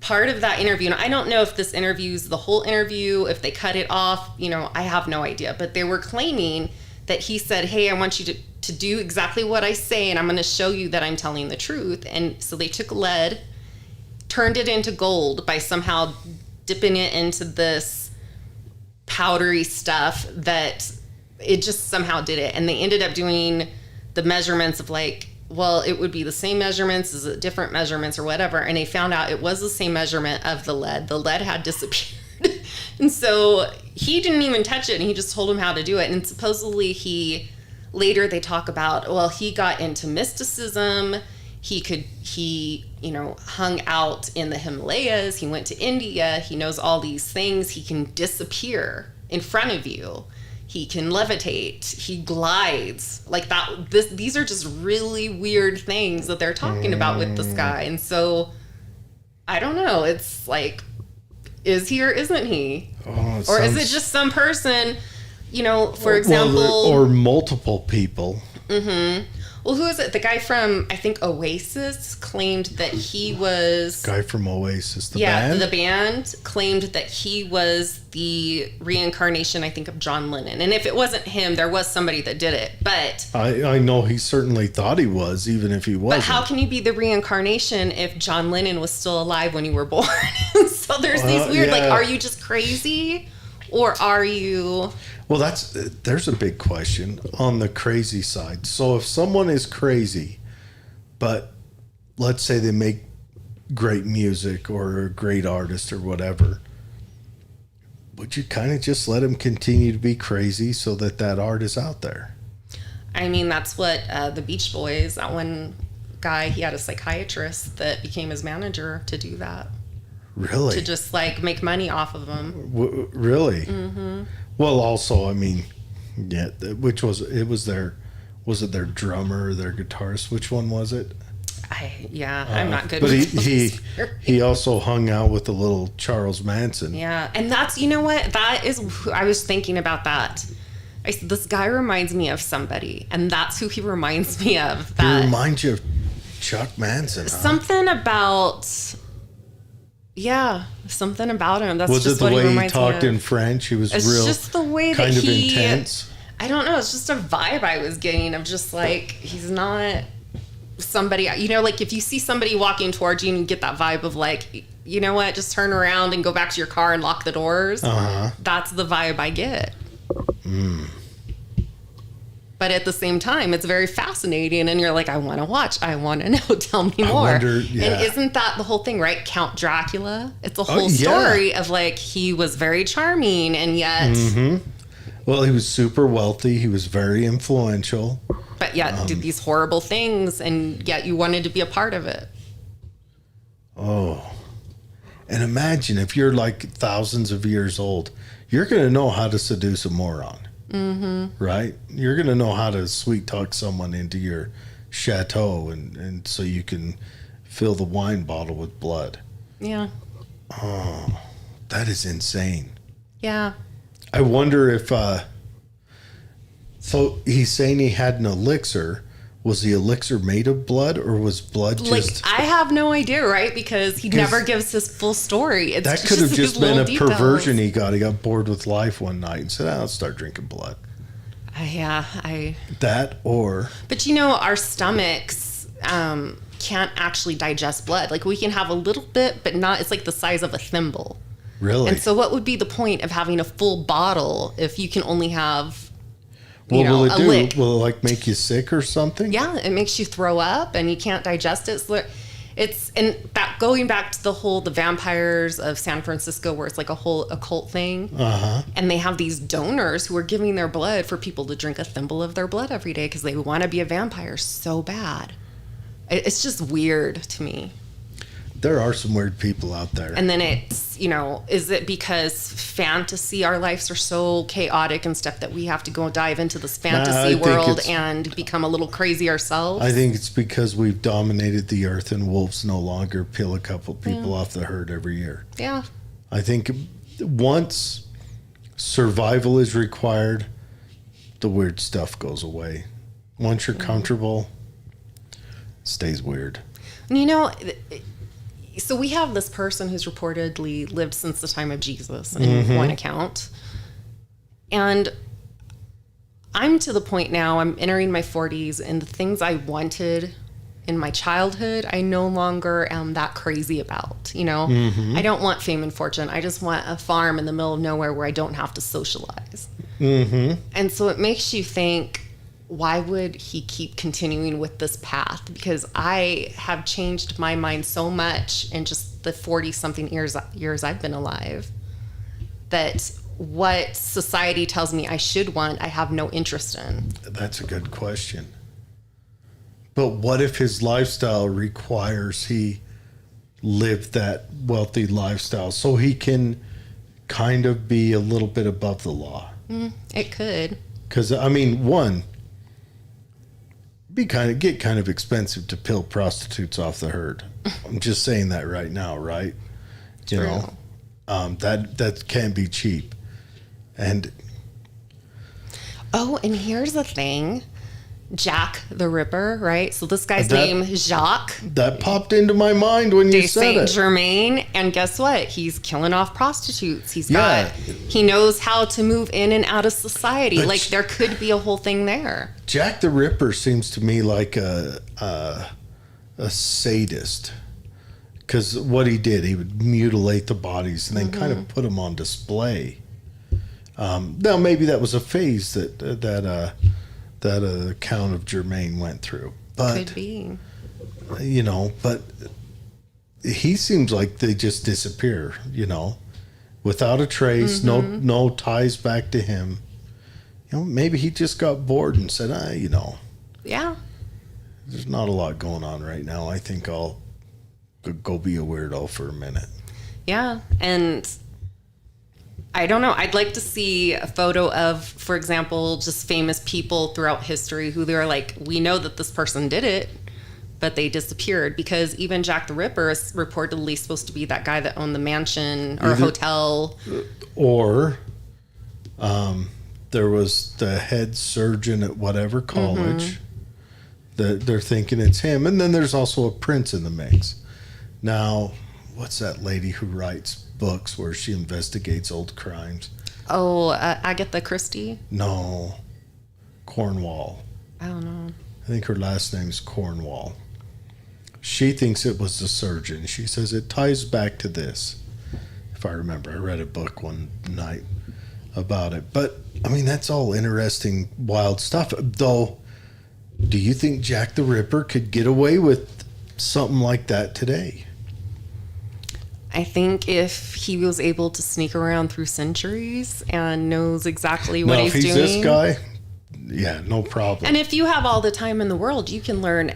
Speaker 2: part of that interview, and I don't know if this interview's the whole interview, if they cut it off, you know, I have no idea. But they were claiming that he said, hey, I want you to do exactly what I say, and I'm going to show you that I'm telling the truth. And so they took lead, turned it into gold by somehow dipping it into this powdery stuff that it just somehow did it. And they ended up doing the measurements of like, well, it would be the same measurements, is it different measurements or whatever. And they found out it was the same measurement of the lead. The lead had disappeared. And so he didn't even touch it, and he just told him how to do it. And supposedly later they talk about, well, he got into mysticism. He hung out in the Himalayas. He went to India. He knows all these things. He can disappear in front of you. He can levitate. He glides like that. These are just really weird things that they're talking about with this guy. And so I don't know. It's like, is he or isn't he? Or is it just some person, for example,
Speaker 1: or multiple people?
Speaker 2: Mm-hmm. Well, who is it? The guy from, I think, Oasis claimed that he was...
Speaker 1: Guy from Oasis, the band?
Speaker 2: Yeah, the band claimed that he was the reincarnation, I think, of John Lennon. And if it wasn't him, there was somebody that did it. But...
Speaker 1: I know he certainly thought he was, even if he wasn't.
Speaker 2: But how can you be the reincarnation if John Lennon was still alive when you were born? So there's these weird, are you just crazy? Or are you...
Speaker 1: Well, there's a big question on the crazy side. So if someone is crazy, but let's say they make great music or a great artist or whatever, would you kind of just let them continue to be crazy so that art is out there?
Speaker 2: I mean, that's what the Beach Boys, that one guy, he had a psychiatrist that became his manager to do that.
Speaker 1: Really?
Speaker 2: To just make money off of them.
Speaker 1: Really?
Speaker 2: Mm-hmm.
Speaker 1: Well, also, I mean, yeah, was it their drummer or their guitarist? Which one was it?
Speaker 2: I'm not good
Speaker 1: but
Speaker 2: with
Speaker 1: he also hung out with the little Charles Manson.
Speaker 2: Yeah, and that's, you know what? That is, I was thinking about that. This guy reminds me of somebody, and that's who he reminds me of.
Speaker 1: He reminds you of Chuck Manson. Huh?
Speaker 2: Something about him. That's
Speaker 1: Was
Speaker 2: just
Speaker 1: it the
Speaker 2: what
Speaker 1: way
Speaker 2: he
Speaker 1: he
Speaker 2: reminds me
Speaker 1: talked
Speaker 2: of.
Speaker 1: in French? He was
Speaker 2: It's
Speaker 1: real,
Speaker 2: just the way
Speaker 1: kind
Speaker 2: that
Speaker 1: of
Speaker 2: he
Speaker 1: intense.
Speaker 2: I don't know. It's just a vibe I was getting of just like, he's not somebody, like if you see somebody walking towards you and you get that vibe of like, you know what, just turn around and go back to your car and lock the doors. That's the vibe I get. But at the same time, it's very fascinating. And you're like, I want to watch. I want to know. Tell me more. And isn't that the whole thing, right? Count Dracula. It's a whole story of like, he was very charming and yet...
Speaker 1: Well, he was super wealthy. He was very influential.
Speaker 2: But yet did these horrible things, and yet you wanted to be a part of it.
Speaker 1: Oh. And imagine if you're like thousands of years old, you're going to know how to seduce a moron. Right? You're going to know how to sweet talk someone into your chateau and so you can fill the wine bottle with blood.
Speaker 2: Yeah.
Speaker 1: Oh, that is insane.
Speaker 2: Yeah.
Speaker 1: I wonder if, so he's saying he had an elixir. Was the elixir made of blood or was blood just...
Speaker 2: I have no idea, right? Because he never gives his full story. It's
Speaker 1: that could have just been a
Speaker 2: details.
Speaker 1: perversion he got. He got bored with life one night and said, I'll start drinking blood. That or...
Speaker 2: But our stomachs can't actually digest blood. Like we can have a little bit, but not, it's like the size of a thimble.
Speaker 1: Really?
Speaker 2: And so what would be the point of having a full bottle if you can only have,
Speaker 1: what will it do?
Speaker 2: lick?
Speaker 1: Will it like make you sick or something?
Speaker 2: Yeah, it makes you throw up and you can't digest it. So it's, and that going back to the vampires of San Francisco where it's like a whole occult thing. And they have these donors who are giving their blood for people to drink a thimble of their blood every day because they want to be a vampire so bad. It's just weird to me.
Speaker 1: There are some weird people out there.
Speaker 2: And then it's, is it because fantasy, our lives are so chaotic and stuff that we have to go dive into this fantasy world and become a little crazy ourselves?
Speaker 1: I think it's because we've dominated the earth and wolves no longer peel a couple people off the herd every year.
Speaker 2: Yeah.
Speaker 1: I think once survival is required, the weird stuff goes away. Once you're comfortable, it stays weird.
Speaker 2: So we have this person who's reportedly lived since the time of Jesus in one account. And I'm to the point now, I'm entering my 40s, and the things I wanted in my childhood, I no longer am that crazy about. I don't want fame and fortune. I just want a farm in the middle of nowhere where I don't have to socialize. And so it makes you think, why would he keep continuing with this path? Because I have changed my mind so much in just the 40-something years I've been alive that what society tells me I should want, I have no interest in.
Speaker 1: That's a good question. But what if his lifestyle requires he live that wealthy lifestyle so he can kind of be a little bit above the law?
Speaker 2: It could.
Speaker 1: Because, get kind of expensive to pill prostitutes off the herd. I'm just saying that right now, right? That can be cheap. And
Speaker 2: and here's the thing. Jack the Ripper, right? So this guy's name Jacques.
Speaker 1: That popped into my mind when you said it.
Speaker 2: De St Germaine, and guess what? He's killing off prostitutes. He knows how to move in and out of society. But there could be a whole thing there.
Speaker 1: Jack the Ripper seems to me like a sadist. Because what he did, he would mutilate the bodies and then kind of put them on display. Now maybe that was a phase that Count of Germaine went through. But,
Speaker 2: could be.
Speaker 1: But he seems like they just disappear, without a trace, no ties back to him. Maybe he just got bored and said,
Speaker 2: Yeah.
Speaker 1: There's not a lot going on right now. I think I'll go be a weirdo for a minute.
Speaker 2: Yeah, and I don't know. I'd like to see a photo of, for example, just famous people throughout history who they're like, we know that this person did it, but they disappeared. Because even Jack the Ripper is reportedly supposed to be that guy that owned the mansion or hotel.
Speaker 1: Or there was the head surgeon at whatever college They're thinking it's him. And then there's also a prince in the mix. Now, what's that lady who writes books where she investigates old crimes?
Speaker 2: Oh, Agatha Christie?
Speaker 1: No. Cornwall.
Speaker 2: I don't know.
Speaker 1: I think her last name's Cornwall. She thinks it was the surgeon. She says it ties back to this. If I remember, I read a book one night about it. But, I mean, that's all interesting, wild stuff. Though, do you think Jack the Ripper could get away with something like that today?
Speaker 2: I think if he was able to sneak around through centuries and knows exactly what he's doing.
Speaker 1: If he's this guy, yeah, no problem.
Speaker 2: And if you have all the time in the world, you can learn,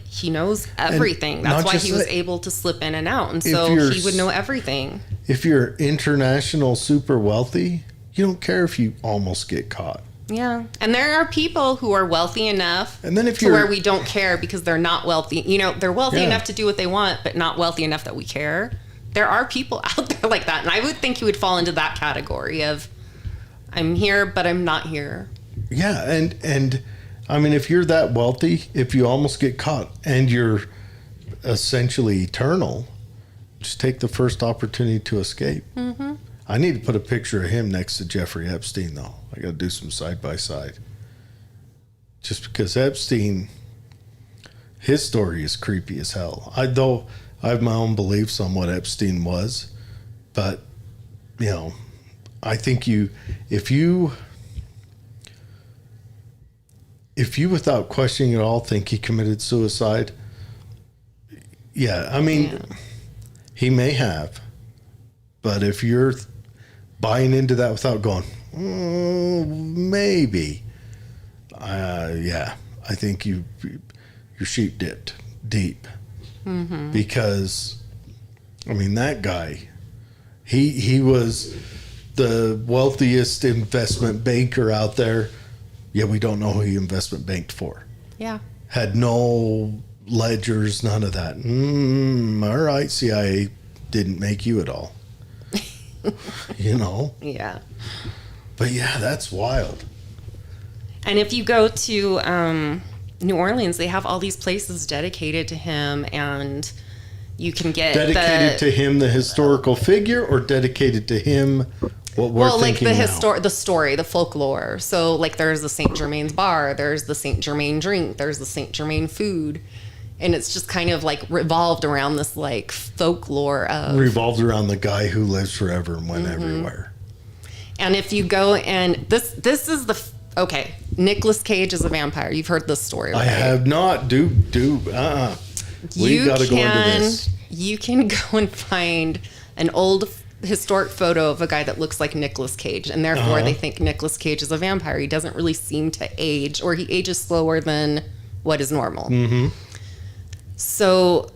Speaker 2: he knows everything. That's why he was able to slip in and out. And so he would know everything.
Speaker 1: If you're international super wealthy, you don't care if you almost get caught.
Speaker 2: Yeah. And there are people who are wealthy enough
Speaker 1: and then
Speaker 2: to where we don't care because they're not wealthy. You know, they're wealthy enough to do what they want, but not wealthy enough that we care. There are people out there like that. And I would think you would fall into that category of I'm here, but I'm not here.
Speaker 1: Yeah. And I mean, if you're that wealthy, if you almost get caught and you're essentially eternal, just take the first opportunity to escape. Mm-hmm. I need to put a picture of him next to Jeffrey Epstein, though. I got to do some side by side. Just because Epstein, his story is creepy as hell. Though I have my own beliefs on what Epstein was, but you know, I think if you without questioning at all think he committed suicide, yeah, I mean, he may have, but if you're buying into that without going, maybe, I think your sheep dipped deep. Mm-hmm. Because, I mean, that guy, he was the wealthiest investment banker out there, yet we don't know who he investment banked for.
Speaker 2: Yeah.
Speaker 1: Had no ledgers, none of that. All right, CIA didn't make you at all. You know?
Speaker 2: Yeah.
Speaker 1: But yeah, that's wild.
Speaker 2: And if you go to New Orleans, they have all these places dedicated to him, and you can get
Speaker 1: dedicated to him, the historical figure, or dedicated to him what we're thinking now?
Speaker 2: The story, the folklore. So like there's the St. Germaine's bar, there's the St. Germaine drink, there's the St. Germaine food. And it's just kind of like revolved around this like folklore of...
Speaker 1: Revolved around the guy who lives forever and went everywhere. And
Speaker 2: if you go and... This is the... Okay, Nicolas Cage is a vampire. You've heard this story, right?
Speaker 1: I have not. We got to go into this.
Speaker 2: You can go and find an old historic photo of a guy that looks like Nicolas Cage. And therefore they think Nicolas Cage is a vampire. He doesn't really seem to age, or he ages slower than what is normal. Mm-hmm. So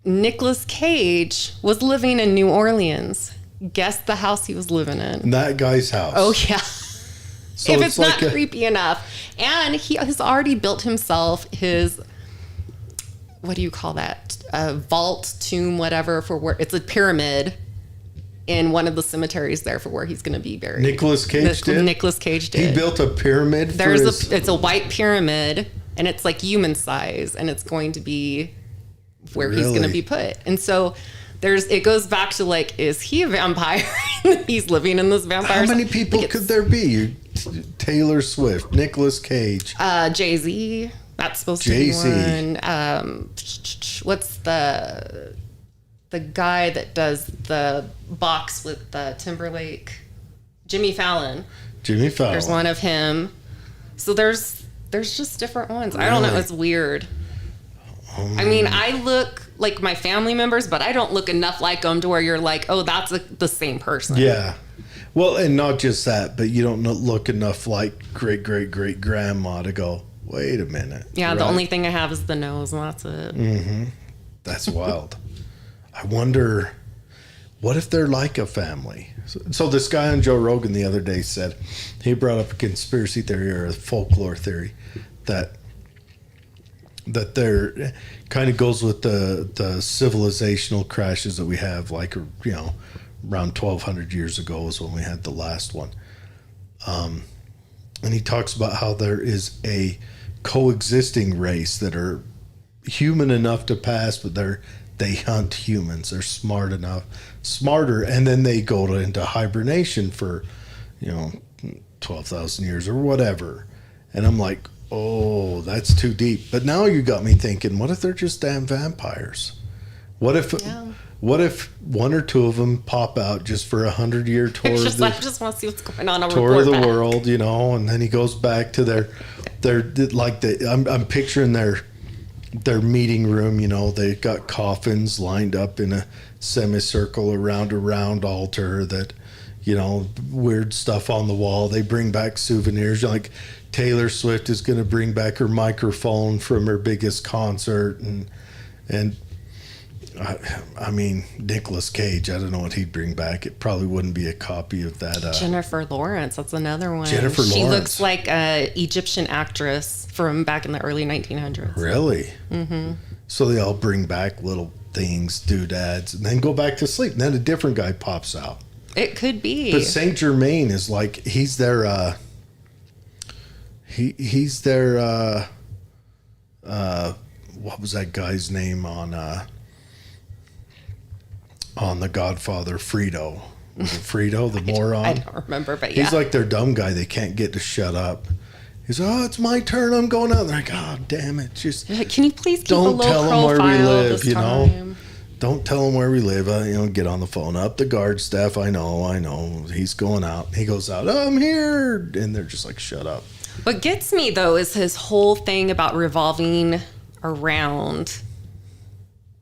Speaker 2: Nicolas Cage was living in New Orleans. Guess the house he was living in.
Speaker 1: That guy's house.
Speaker 2: Oh, yeah.
Speaker 1: So
Speaker 2: if it's like not creepy enough. And he has already built himself his, what do you call that? Vault, tomb, whatever, for where it's a pyramid in one of the cemeteries there for where he's going to be buried.
Speaker 1: Nicolas Cage did?
Speaker 2: Nicolas Cage did.
Speaker 1: He built a pyramid
Speaker 2: It's a white pyramid. And it's like human size, and it's going to be where he's going to be put. And so it goes back to like, is he a vampire? He's living in this vampire.
Speaker 1: How many people could there be? Taylor Swift, Nicolas Cage,
Speaker 2: Jay-Z. That's supposed to be one. What's the guy that does the box with Timberlake? Jimmy Fallon. There's one of him. So there's just different ones. Really? I don't know. It's weird. I mean, I look like my family members, but I don't look enough like them to where you're like, oh, that's the same person.
Speaker 1: Yeah. Well, and not just that, but you don't look enough like great-great-great-grandma to go, wait a minute.
Speaker 2: Yeah, right? The only thing I have is the nose, and that's it.
Speaker 1: Mm-hmm. That's wild. I wonder, what if they're like a family? So this guy on Joe Rogan the other day said, he brought up a conspiracy theory or a folklore theory that there kind of goes with the civilizational crashes that we have, like, you know, around 1,200 years ago is when we had the last one. And he talks about how there is a coexisting race that are human enough to pass, but they hunt humans. They're smarter, and then they go into hibernation for 12,000 years or whatever. And I'm like, oh, that's too deep. But now you got me thinking, what if they're just damn vampires? What if one or two of them pop out just for 100-year tour?
Speaker 2: I just want to see what's going on.
Speaker 1: Tour of the world, and then he goes back to their I'm picturing their meeting room. They got coffins lined up in a semicircle around a round altar that, weird stuff on the wall. They bring back souvenirs. Like Taylor Swift is going to bring back her microphone from her biggest concert, and I mean, Nicolas Cage, I don't know what he'd bring back. It probably wouldn't be a copy of that.
Speaker 2: Jennifer Lawrence, that's another one.
Speaker 1: She
Speaker 2: looks like an Egyptian actress from back in the early 1900s.
Speaker 1: Really? Mm-hmm. So they all bring back little things, doodads, and then go back to sleep. And then a different guy pops out.
Speaker 2: It could be.
Speaker 1: But St. Germaine is like, he's their, he's their, what was that guy's name on The Godfather? Frito. Was it Frito, the moron?
Speaker 2: I don't remember, but yeah.
Speaker 1: He's like their dumb guy they can't get to shut up. He's it's my turn, I'm going out. They're like, oh, damn it. Just
Speaker 2: can you please keep a low profile
Speaker 1: tell them where we live,
Speaker 2: this time?
Speaker 1: Don't tell them where we live. Get on the phone. Up the guard staff, I know. He's going out. He goes out, I'm here. And they're just like, shut up.
Speaker 2: What gets me, though, is his whole thing about revolving around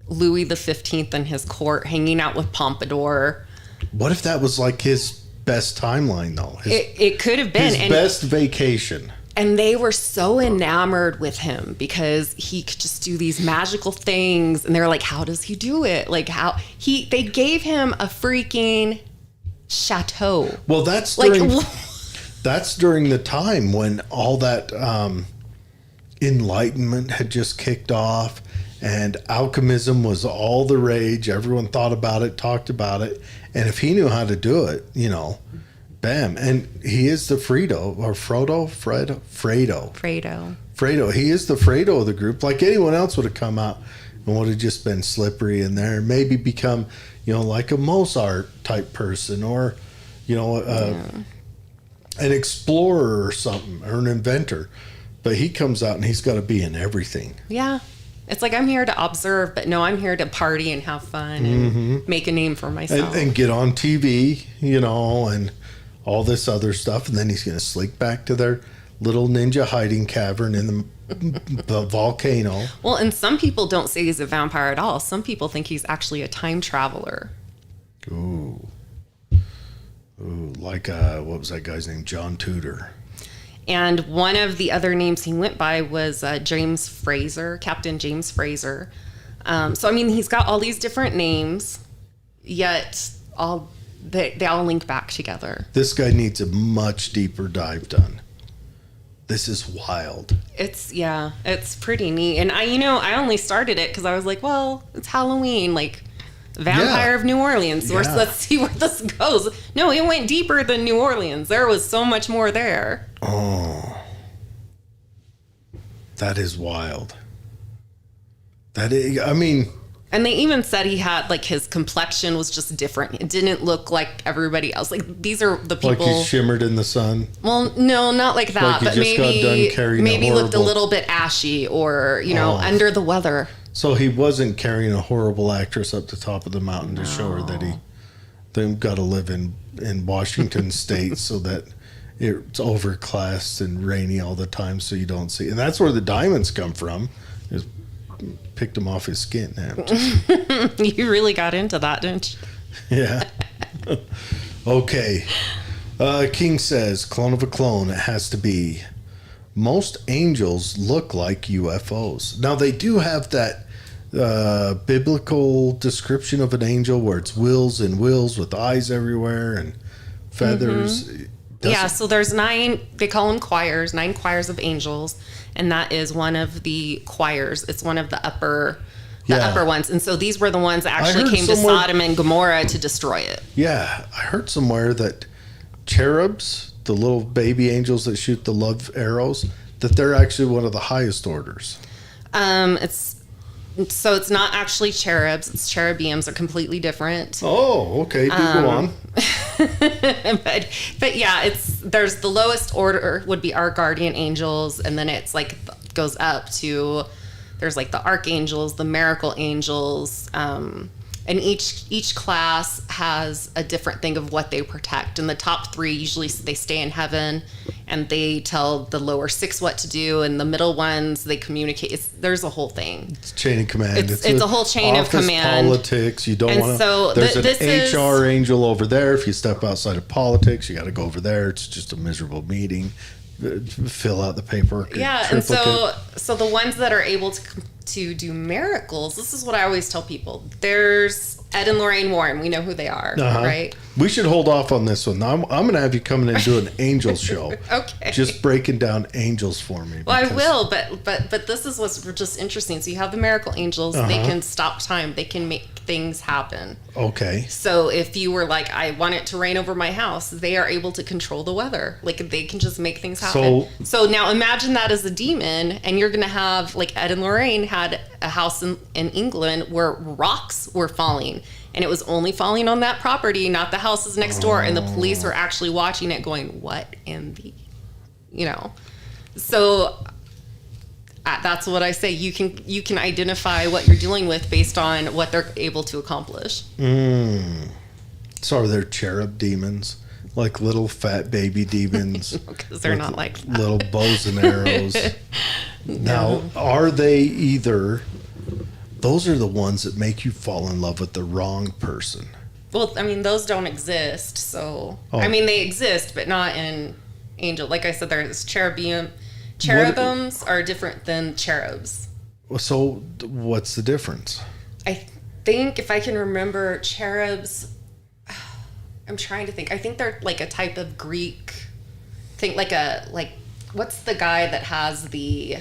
Speaker 2: Louis XV and his court, hanging out with Pompadour.
Speaker 1: What if that was like his best timeline, though?
Speaker 2: It could have been.
Speaker 1: His best vacation.
Speaker 2: And they were so enamored with him because he could just do these magical things. And they're like, how does he do it? Like, they gave him a freaking chateau.
Speaker 1: Well, that's during the time when all that Enlightenment had just kicked off. And alchemism was all the rage. Everyone thought about it, talked about it. And if he knew how to do it, bam. And he is the Fredo. He is the Fredo of the group. Like anyone else would have come out and would have just been slippery in there. Maybe become, like a Mozart type person or, an explorer or something or an inventor. But he comes out and he's got to be in everything.
Speaker 2: Yeah. It's like, I'm here to observe, but no, I'm here to party and have fun and make a name for myself.
Speaker 1: And get on TV, and all this other stuff. And then he's going to slink back to their little ninja hiding cavern in the volcano.
Speaker 2: Well, and some people don't say he's a vampire at all. Some people think he's actually a time traveler.
Speaker 1: Ooh, like, what was that guy's name? John Tudor.
Speaker 2: And one of the other names he went by was James Fraser, Captain James Fraser. So, I mean, he's got all these different names, yet they all link back together.
Speaker 1: This guy needs a much deeper dive done. This is wild.
Speaker 2: It's pretty neat. And I only started it because I was like, well, it's Halloween, like Vampire of New Orleans. So let's see where this goes. No, it went deeper than New Orleans. There was so much more there.
Speaker 1: Oh, that is wild. And
Speaker 2: they even said he had, like, his complexion was just different. It didn't look like everybody else. Like, these are the people.
Speaker 1: Like he shimmered in the sun.
Speaker 2: Well, no, not like that.
Speaker 1: Like
Speaker 2: but maybe looked a little bit ashy or, under the weather.
Speaker 1: So he wasn't carrying a horrible actress up the top of the mountain to show her that they got to live in Washington State so that it's overclassed and rainy all the time so you don't see. And that's where the diamonds come from. Just picked them off his skin.
Speaker 2: You really got into that, didn't
Speaker 1: you? Yeah. Okay. King says, clone of a clone, it has to be. Most angels look like UFOs. Now, they do have that biblical description of an angel where it's wheels and wheels with eyes everywhere and feathers.
Speaker 2: Mm-hmm. Yeah, so there's 9, they call them choirs, 9 choirs of angels, and that is one of the choirs. It's one of the upper ones. And so these were the ones that actually came to Sodom and Gomorrah to destroy it.
Speaker 1: Yeah, I heard somewhere that cherubs, the little baby angels that shoot the love arrows, that they're actually one of the highest orders.
Speaker 2: It's not actually cherubs, it's cherubims. Are completely different.
Speaker 1: Oh, okay. Do go on.
Speaker 2: but yeah, there's the lowest order would be our guardian angels, and then it's like goes up to there's like the archangels, the miracle angels, and each class has a different thing of what they protect. And the top 3 usually they stay in heaven, and they tell the lower 6 what to do, and the middle ones they communicate. There's a whole thing.
Speaker 1: It's chain of command.
Speaker 2: It's a whole chain of command.
Speaker 1: Politics. You don't want to.
Speaker 2: So
Speaker 1: there's an HR angel over there. If you step outside of politics, you got to go over there. It's just a miserable meeting. Fill out the paperwork.
Speaker 2: Yeah, and so the ones that are able to do miracles, this is what I always tell people. There's Ed and Lorraine Warren. We know who they are, right?
Speaker 1: We should hold off on this one. I'm going to have you come in and do an angel show.
Speaker 2: Okay.
Speaker 1: Just breaking down angels for me.
Speaker 2: Well, I will, but this is what's just interesting. So you have the miracle angels. They can stop time. They can make things happen.
Speaker 1: Okay.
Speaker 2: So if you were like, I want it to rain over my house, they are able to control the weather. Like they can just make things happen. So now imagine that as a demon, and you're going to have, like Ed and Lorraine had a house in England where rocks were falling. And it was only falling on that property, not the houses next door. And the police were actually watching it going, what in the, So that's what I say. You can identify what you're dealing with based on what they're able to accomplish.
Speaker 1: So are there cherub demons? Like little fat baby demons?
Speaker 2: Because they're not like that.
Speaker 1: Little bows and arrows. Now, are they either... Those are the ones that make you fall in love with the wrong person.
Speaker 2: Well, I mean, those don't exist. So, I mean, they exist, but not in angel. Like I said, there's cherubims are different than cherubs.
Speaker 1: So what's the difference?
Speaker 2: I think, if I can remember, cherubs, I'm trying to think. I think they're like a type of Greek thing, like what's the guy that has the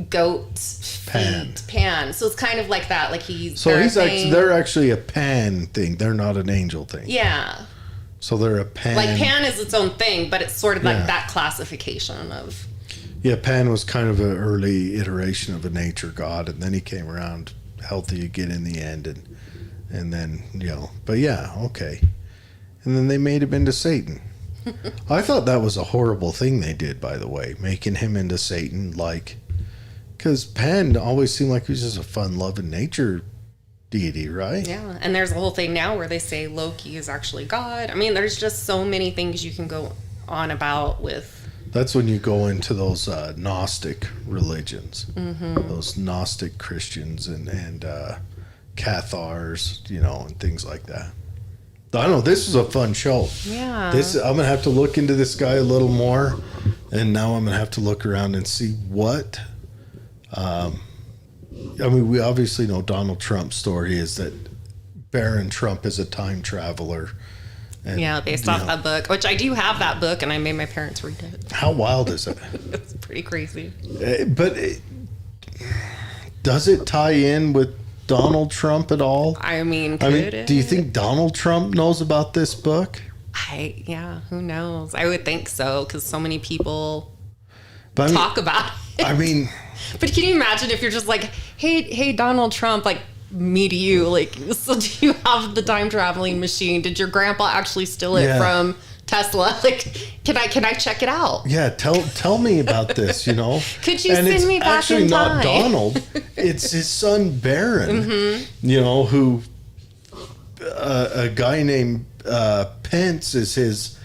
Speaker 2: goat feet? Pan. So it's kind of like that. Like
Speaker 1: they're actually a pan thing. They're not an angel thing.
Speaker 2: Yeah.
Speaker 1: So they're a pan.
Speaker 2: Like Pan is its own thing, but it's sort of like that classification of.
Speaker 1: Yeah, Pan was kind of an early iteration of a nature god, and then he came around healthy again in the end, and then But yeah, okay. And then they made him into Satan. I thought that was a horrible thing they did, by the way, making him into Satan, because Pan always seemed like he was just a fun-loving nature deity, right?
Speaker 2: Yeah, and there's a whole thing now where they say Loki is actually God. I mean, there's just so many things you can go on about with.
Speaker 1: That's when you go into those Gnostic religions, those Gnostic Christians and Cathars, and things like that. I don't know. This is a fun show.
Speaker 2: Yeah.
Speaker 1: I'm gonna have to look into this guy a little more, and now I'm gonna have to look around and see what. We obviously know Donald Trump's story is that Barron Trump is a time traveler. And,
Speaker 2: based off that book, which I do have that book, and I made my parents read it.
Speaker 1: How wild is it?
Speaker 2: It's pretty crazy.
Speaker 1: But does it tie in with Donald Trump at all?
Speaker 2: I mean, do
Speaker 1: you think Donald Trump knows about this book?
Speaker 2: Who knows? I would think so, because so many people talk about it. But can you imagine if you're just like, hey, Donald Trump, like, me to you, like, so do you have the time traveling machine? Did your grandpa actually steal it from Tesla? Like, can I check it out?
Speaker 1: Yeah, tell me about this.
Speaker 2: Could you send me back in time?
Speaker 1: Actually, not Donald. It's his son Barron. Who a guy named Pence is his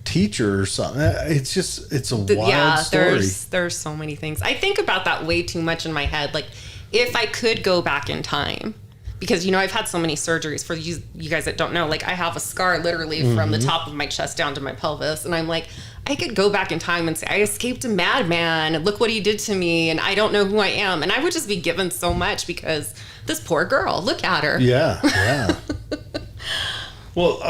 Speaker 1: teacher or something. It's a wild story.
Speaker 2: There's so many things. I think about that way too much in my head. Like, if I could go back in time, because I've had so many surgeries. For you guys that don't know, like, I have a scar literally from the top of my chest down to my pelvis, and I'm like, I could go back in time and say, I escaped a madman, and look what he did to me, and I don't know who I am, and I would just be given so much because this poor girl, look at her.
Speaker 1: Yeah. Well,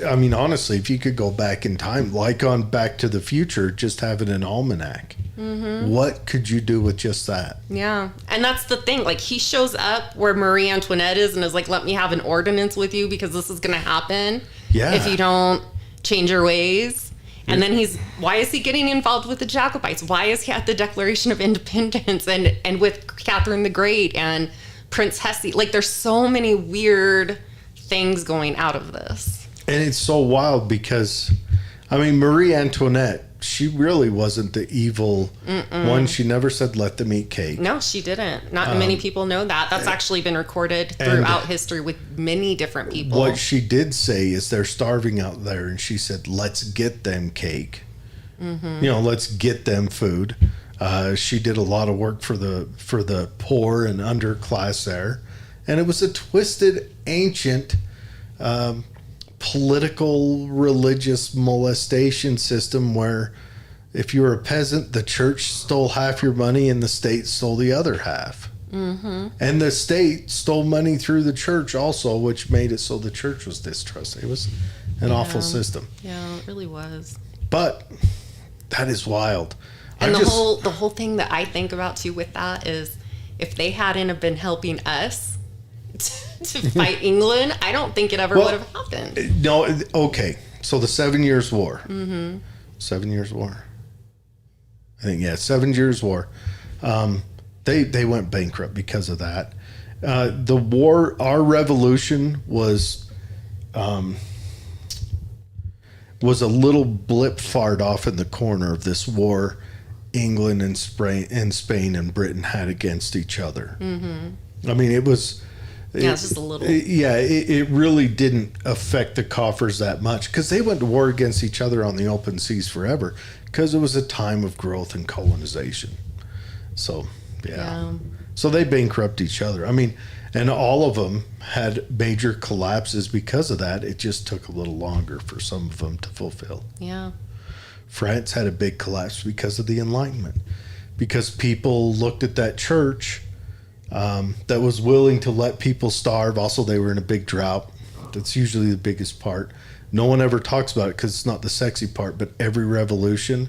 Speaker 1: I mean, honestly, if you could go back in time, like on Back to the Future, just having an almanac, what could you do with just that?
Speaker 2: Yeah. And that's the thing. Like, he shows up where Marie Antoinette is and is like, let me have an ordinance with you because this is going to happen if you don't change your ways. And then why is he getting involved with the Jacobites? Why is he at the Declaration of Independence and with Catherine the Great and Prince Hesse? Like, there's so many weird things going out of this.
Speaker 1: And it's so wild because, I mean, Marie Antoinette, she really wasn't the evil one. She never said, let them eat cake.
Speaker 2: No, she didn't. Not many people know that. That's actually been recorded throughout history with many different people.
Speaker 1: What she did say is they're starving out there, and she said, let's get them cake. Let's get them food. She did a lot of work for the poor and underclass there. And it was a twisted, ancient political, religious molestation system where if you were a peasant, the church stole half your money and the state stole the other half. And the state stole money through the church also, which made it so the church was distrusted. It was an awful system.
Speaker 2: Yeah, it really was.
Speaker 1: But that is wild.
Speaker 2: And the whole thing that I think about too with that is if they hadn't have been helping us to fight England, I don't think it ever would have happened.
Speaker 1: No, okay. So the 7 Years' War. 7 Years' War. I think, 7 Years' War. They went bankrupt because of that. The war, our revolution was a little blip fart off in the corner of this war England and Spain and Britain had against each other. I mean, it was...
Speaker 2: it's just a little.
Speaker 1: It really didn't affect the coffers that much because they went to war against each other on the open seas forever because it was a time of growth and colonization. So, So they bankrupt each other. I mean, and all of them had major collapses because of that. It just took a little longer for some of them to fulfill.
Speaker 2: Yeah.
Speaker 1: France had a big collapse because of the Enlightenment, because people looked at that church that was willing to let people starve. Also, they were in a big drought. That's usually the biggest part. No one ever talks about it because it's not the sexy part, but every revolution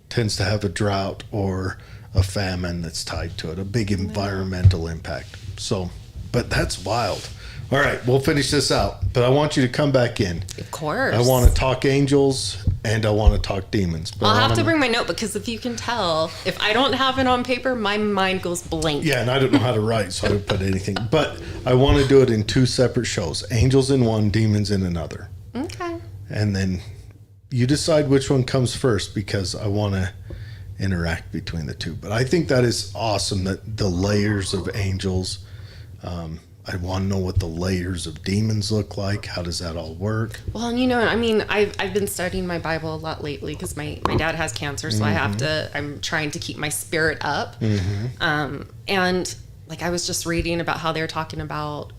Speaker 1: tends to have a drought or a famine that's tied to it, a big environmental impact. So, but that's wild. All right, we'll finish this out, but I want you to come back in.
Speaker 2: Of course.
Speaker 1: I want to talk angels and I want to talk demons. But
Speaker 2: I'll have to bring my notebook because if you can tell, if I don't have it on paper, my mind goes blank.
Speaker 1: Yeah, and I don't know how to write, so I don't put anything. But I want to do it in 2 separate shows. Angels in one, demons in another.
Speaker 2: Okay.
Speaker 1: And then you decide which one comes first because I want to interact between the two. But I think that is awesome, that the layers of angels. I want to know what the layers of demons look like. How does that all work?
Speaker 2: Well, and I mean, I've been studying my Bible a lot lately because my dad has cancer, so I'm trying to keep my spirit up. And like I was just reading about how they're talking about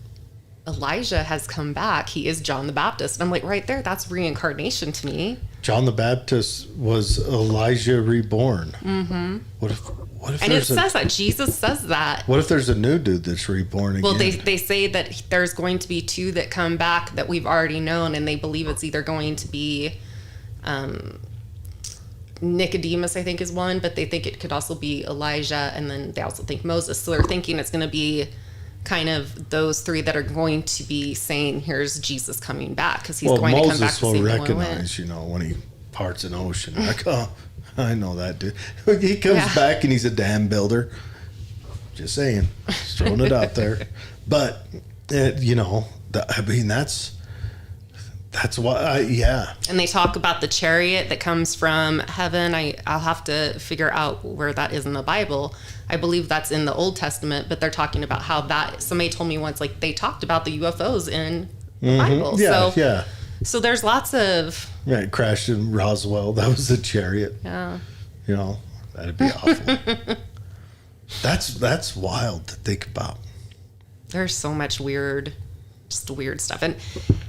Speaker 2: Elijah has come back. He is John the Baptist. And I'm like, right there, that's reincarnation to me.
Speaker 1: John the Baptist was Elijah reborn. What if
Speaker 2: and it says that Jesus says that.
Speaker 1: What if there's a new dude that's reborn again?
Speaker 2: Well, they say that there's going to be 2 that come back that we've already known, and they believe it's either going to be Nicodemus, I think, is one, but they think it could also be Elijah, and then they also think Moses. So they're thinking it's going to be kind of those 3 that are going to be saying, "Here's Jesus coming back," because he's going
Speaker 1: Moses
Speaker 2: to come back.
Speaker 1: Moses will recognize, when he parts an ocean, like, oh. I know that dude. He comes back and he's a dam builder. Just saying. Just throwing it out there. But, I mean, that's why,
Speaker 2: And they talk about the chariot that comes from heaven. I'll have to figure out where that is in the Bible. I believe that's in the Old Testament, but they're talking about how that, somebody told me once, like, they talked about the UFOs in the Bible. So there's lots of...
Speaker 1: Yeah, it crashed in Roswell. That was the chariot.
Speaker 2: Yeah.
Speaker 1: That'd be awful. That's wild to think about.
Speaker 2: There's so much weird stuff.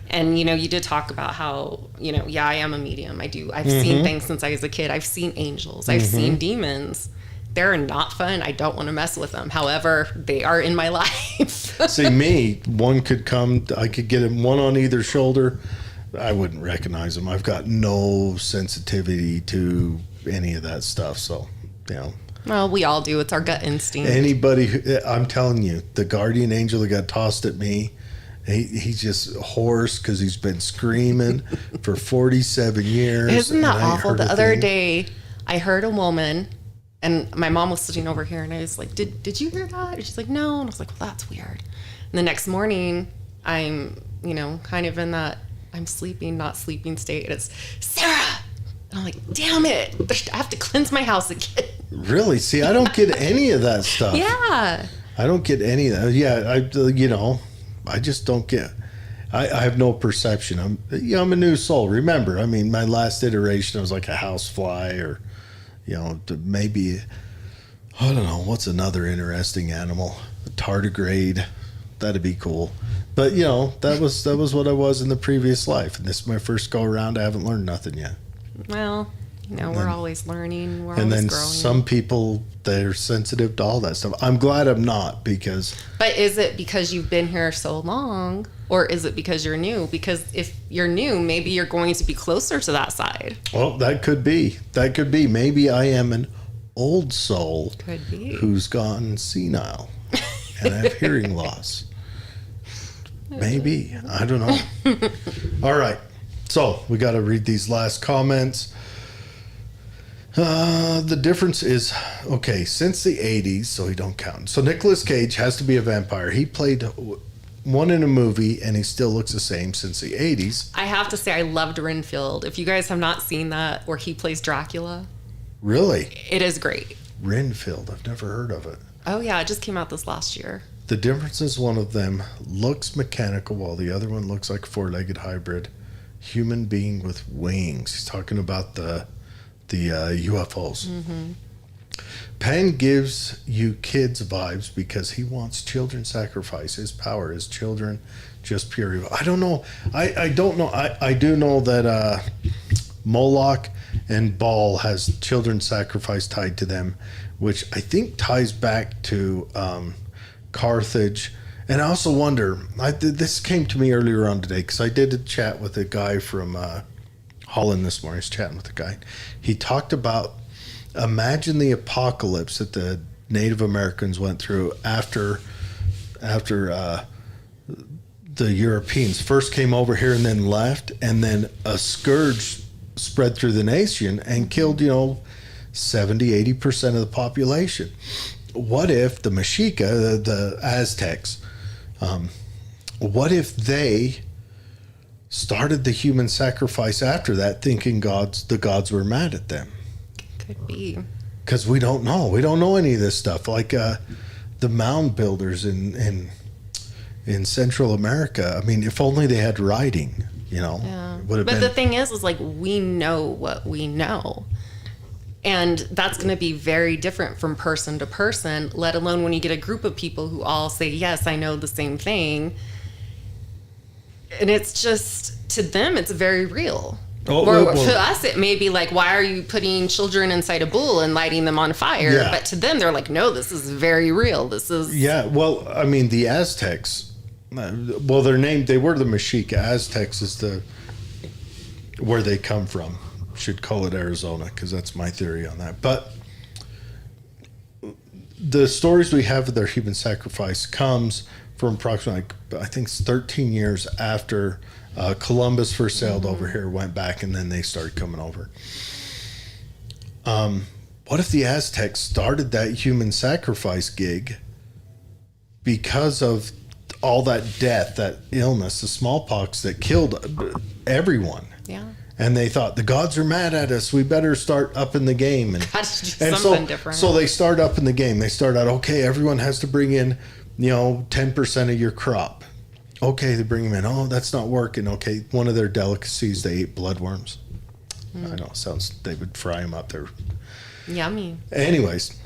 Speaker 2: And you did talk about how, I am a medium. I've seen things since I was a kid. I've seen angels. I've seen demons. They're not fun. I don't want to mess with them. However, they are in my life.
Speaker 1: See, me, one could come, I could get him one on either shoulder. I wouldn't recognize them. I've got no sensitivity to any of that stuff. So,
Speaker 2: Well, we all do. It's our gut instinct.
Speaker 1: I'm telling you, the guardian angel that got tossed at me He's just hoarse because he's been screaming for 47 years.
Speaker 2: Isn't that
Speaker 1: and I ain't
Speaker 2: awful?
Speaker 1: heard
Speaker 2: The
Speaker 1: a
Speaker 2: other
Speaker 1: thing.
Speaker 2: day, I heard a woman, and my mom was sitting over here, and I was like, did you hear that? And she's like, no. And I was like, well, that's weird. And the next morning, I'm, kind of in that I'm sleeping, not sleeping state. And it's, Sarah! And I'm like, damn it. I have to cleanse my house again.
Speaker 1: Really? See, I don't get any of that stuff.
Speaker 2: Yeah.
Speaker 1: I don't get any of that. Yeah, I just don't get. I have no perception. I'm a new soul. Remember, I mean, my last iteration I was like a housefly, or maybe I don't know what's another interesting animal. A tardigrade, that'd be cool. But that was what I was in the previous life, and this is my first go around. I haven't learned nothing yet.
Speaker 2: Well, we're always learning. We're
Speaker 1: And
Speaker 2: always
Speaker 1: then
Speaker 2: growing.
Speaker 1: some people, they're sensitive to all that stuff. I'm glad I'm not, because.
Speaker 2: But is it because you've been here so long, or is it because you're new? Because if you're new, maybe you're going to be closer to that side.
Speaker 1: Well, that could be. Maybe I am an old soul
Speaker 2: Could be.
Speaker 1: who's gone senile and I have hearing loss. Maybe. I don't know. All right. So we got to read these last comments. The difference is, okay, since the 80s, so he don't count. So Nicolas Cage has to be a vampire. He played one in a movie, and he still looks the same since the 80s.
Speaker 2: I have to say, I loved Renfield. If you guys have not seen that, where he plays Dracula,
Speaker 1: Really?
Speaker 2: it is great.
Speaker 1: Renfield. I've never heard of it.
Speaker 2: Oh, yeah, it just came out this last year.
Speaker 1: The difference is one of them looks mechanical while the other one looks like a four-legged hybrid human being with wings. He's talking about the UFOs. Mm-hmm. Penn gives you kids vibes because he wants children sacrifice. His power is children, just pure evil. I don't know. I don't know. I do know that Moloch and Baal has children sacrifice tied to them, which I think ties back to Carthage. And I also wonder, this came to me earlier on today, because I did a chat with a guy from Holland this morning. I was chatting with a guy. He talked about, imagine the apocalypse that the Native Americans went through after the Europeans first came over here and then left, and then a scourge spread through the nation and killed 70-80% of the population. What if the Mexica, the Aztecs, what if they started the human sacrifice after that, thinking the gods were mad at them?
Speaker 2: Could be.
Speaker 1: Because we don't know. We don't know any of this stuff. Like the mound builders in Central America. I mean, if only they had writing,
Speaker 2: Yeah.
Speaker 1: would have
Speaker 2: But
Speaker 1: been.
Speaker 2: the thing is like, we know what we know. And that's going to be very different from person to person, let alone when you get a group of people who all say, yes, I know the same thing. And it's just, to them, it's very real. Or to us, it may be like, why are you putting children inside a bull and lighting them on fire?
Speaker 1: Yeah.
Speaker 2: But to them, they're like, no, this is very real. This is...
Speaker 1: Yeah, well, I mean, the Aztecs, they're named, they were the Mexica. Aztecs is where they come from. Should call it Arizona, because that's my theory on that. But the stories we have of their human sacrifice comes from approximately, I think it's 13 years after Columbus first sailed over here, went back, and then they started coming over. What if the Aztecs started that human sacrifice gig because of all that death, that illness, the smallpox that killed everyone?
Speaker 2: Yeah.
Speaker 1: And they thought, the gods are mad at us. We better start up in the game. And,
Speaker 2: Gotta do something different.
Speaker 1: So they start up in the game. They start out, okay, everyone has to bring in, 10% of your crop. Okay, they bring them in. Oh, that's not working. Okay, one of their delicacies, they ate bloodworms. I know, they would fry them up there.
Speaker 2: Yummy.
Speaker 1: Anyways,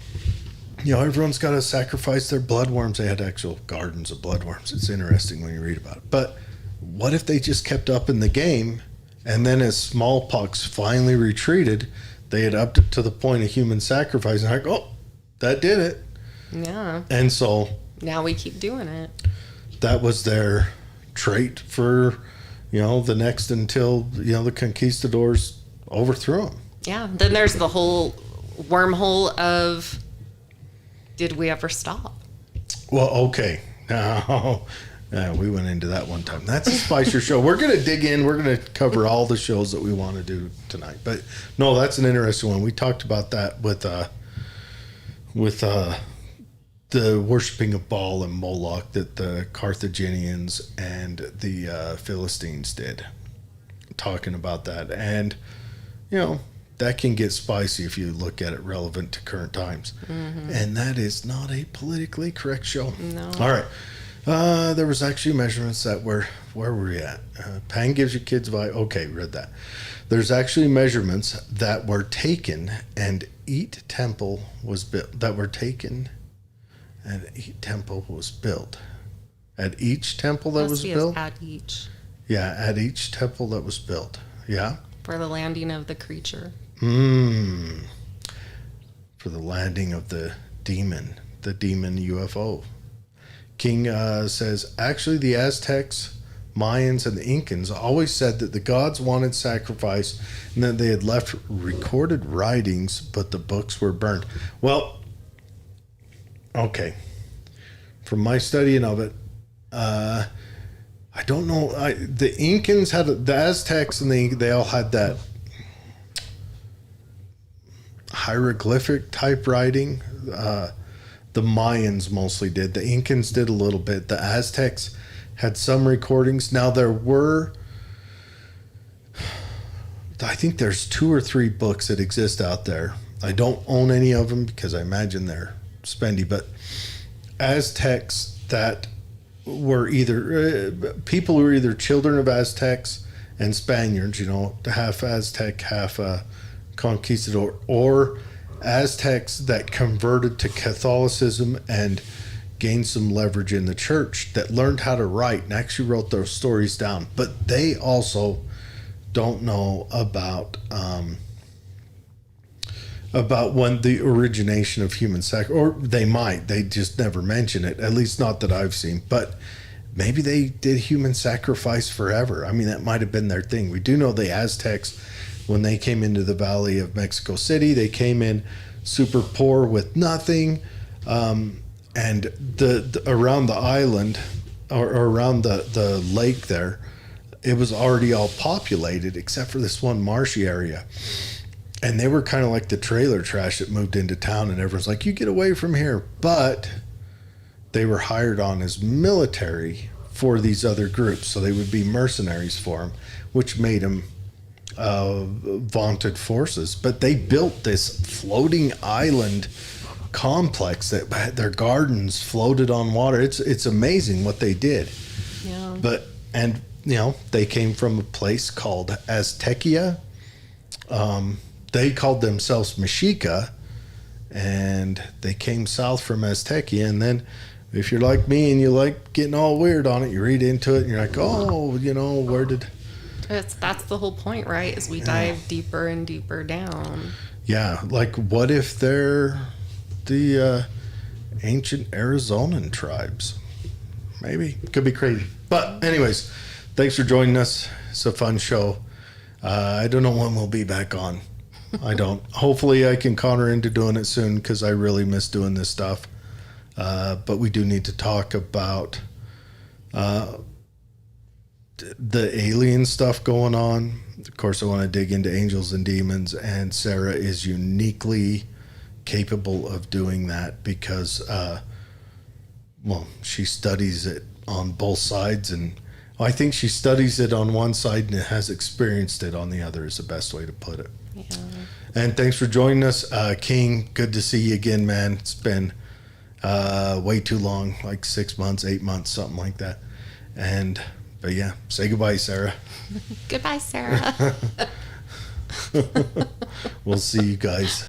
Speaker 1: everyone's got to sacrifice their bloodworms. They had actual gardens of bloodworms. It's interesting when you read about it. But what if they just kept up in the game? And then as smallpox finally retreated, they had upped it to the point of human sacrifice. And that did it.
Speaker 2: Yeah.
Speaker 1: And so
Speaker 2: now we keep doing it.
Speaker 1: That was their trait for, the next until, the conquistadors overthrew them.
Speaker 2: Yeah. Then there's the whole wormhole of, did we ever stop?
Speaker 1: Well, okay. Now, Yeah, we went into that one time. That's a spicier show. We're going to dig in. We're going to cover all the shows that we want to do tonight. But no, that's an interesting one. We talked about that with the worshiping of Baal and Moloch that the Carthaginians and the Philistines did. Talking about that. And, that can get spicy if you look at it relevant to current times. Mm-hmm. And that is not a politically correct show.
Speaker 2: No.
Speaker 1: All right. There was actually measurements that were, where were we at? Pan gives your kids vibe. Okay, read that. There's actually measurements that were taken and each temple was built. At each temple that was built?
Speaker 2: At each.
Speaker 1: Yeah, at each temple that was built. Yeah.
Speaker 2: For the landing of the creature.
Speaker 1: For the landing of the demon UFO. King says, actually, the Aztecs, Mayans, and the Incans always said that the gods wanted sacrifice and that they had left recorded writings, but the books were burned. Well, okay. From my studying of it, I don't know. The Incans had the Aztecs, and they all had that hieroglyphic type writing. The Mayans mostly did. The Incans did a little bit. The Aztecs had some recordings. Now I think there's 2 or 3 books that exist out there. I don't own any of them because I imagine they're spendy, but Aztecs that were either people who were either children of Aztecs and Spaniards, half Aztec, half conquistador, or Aztecs that converted to Catholicism and gained some leverage in the church, that learned how to write and actually wrote those stories down. But they also don't know about when the origination of human sacrifice, or they might, they just never mention it, at least not that I've seen. But maybe they did human sacrifice forever. I mean, that might have been their thing. We do know the Aztecs, when they came into the Valley of Mexico City, they came in super poor with nothing. And the around the island or around the lake there, it was already all populated except for this one marshy area. And they were kind of like the trailer trash that moved into town, and everyone's like, you get away from here. But they were hired on as military for these other groups. So they would be mercenaries for them, which made them vaunted forces. But they built this floating island complex that their gardens floated on water. It's amazing what they did.
Speaker 2: Yeah.
Speaker 1: They came from a place called Aztecia. They called themselves Mexica, and they came south from Aztecia. And then if you're like me and you like getting all weird on it, you read into it and you're like, where did...
Speaker 2: That's the whole point, right? Is we dive deeper and deeper down.
Speaker 1: Yeah, like what if they're the ancient Arizonan tribes? Maybe. Could be crazy. But anyways, thanks for joining us. It's a fun show. I don't know when we'll be back on. I don't. Hopefully I can con her into doing it soon because I really miss doing this stuff. But we do need to talk about the alien stuff going on. Of course, I want to dig into angels and demons, and Sarah is uniquely capable of doing that because, she studies it on both sides, and I think she studies it on one side and has experienced it on the other is the best way to put it.
Speaker 2: Yeah.
Speaker 1: And thanks for joining us, King. Good to see you again, man. It's been way too long, like 6 months, 8 months, something like that. But yeah, say goodbye, Sarah.
Speaker 2: Goodbye, Sarah.
Speaker 1: We'll see you guys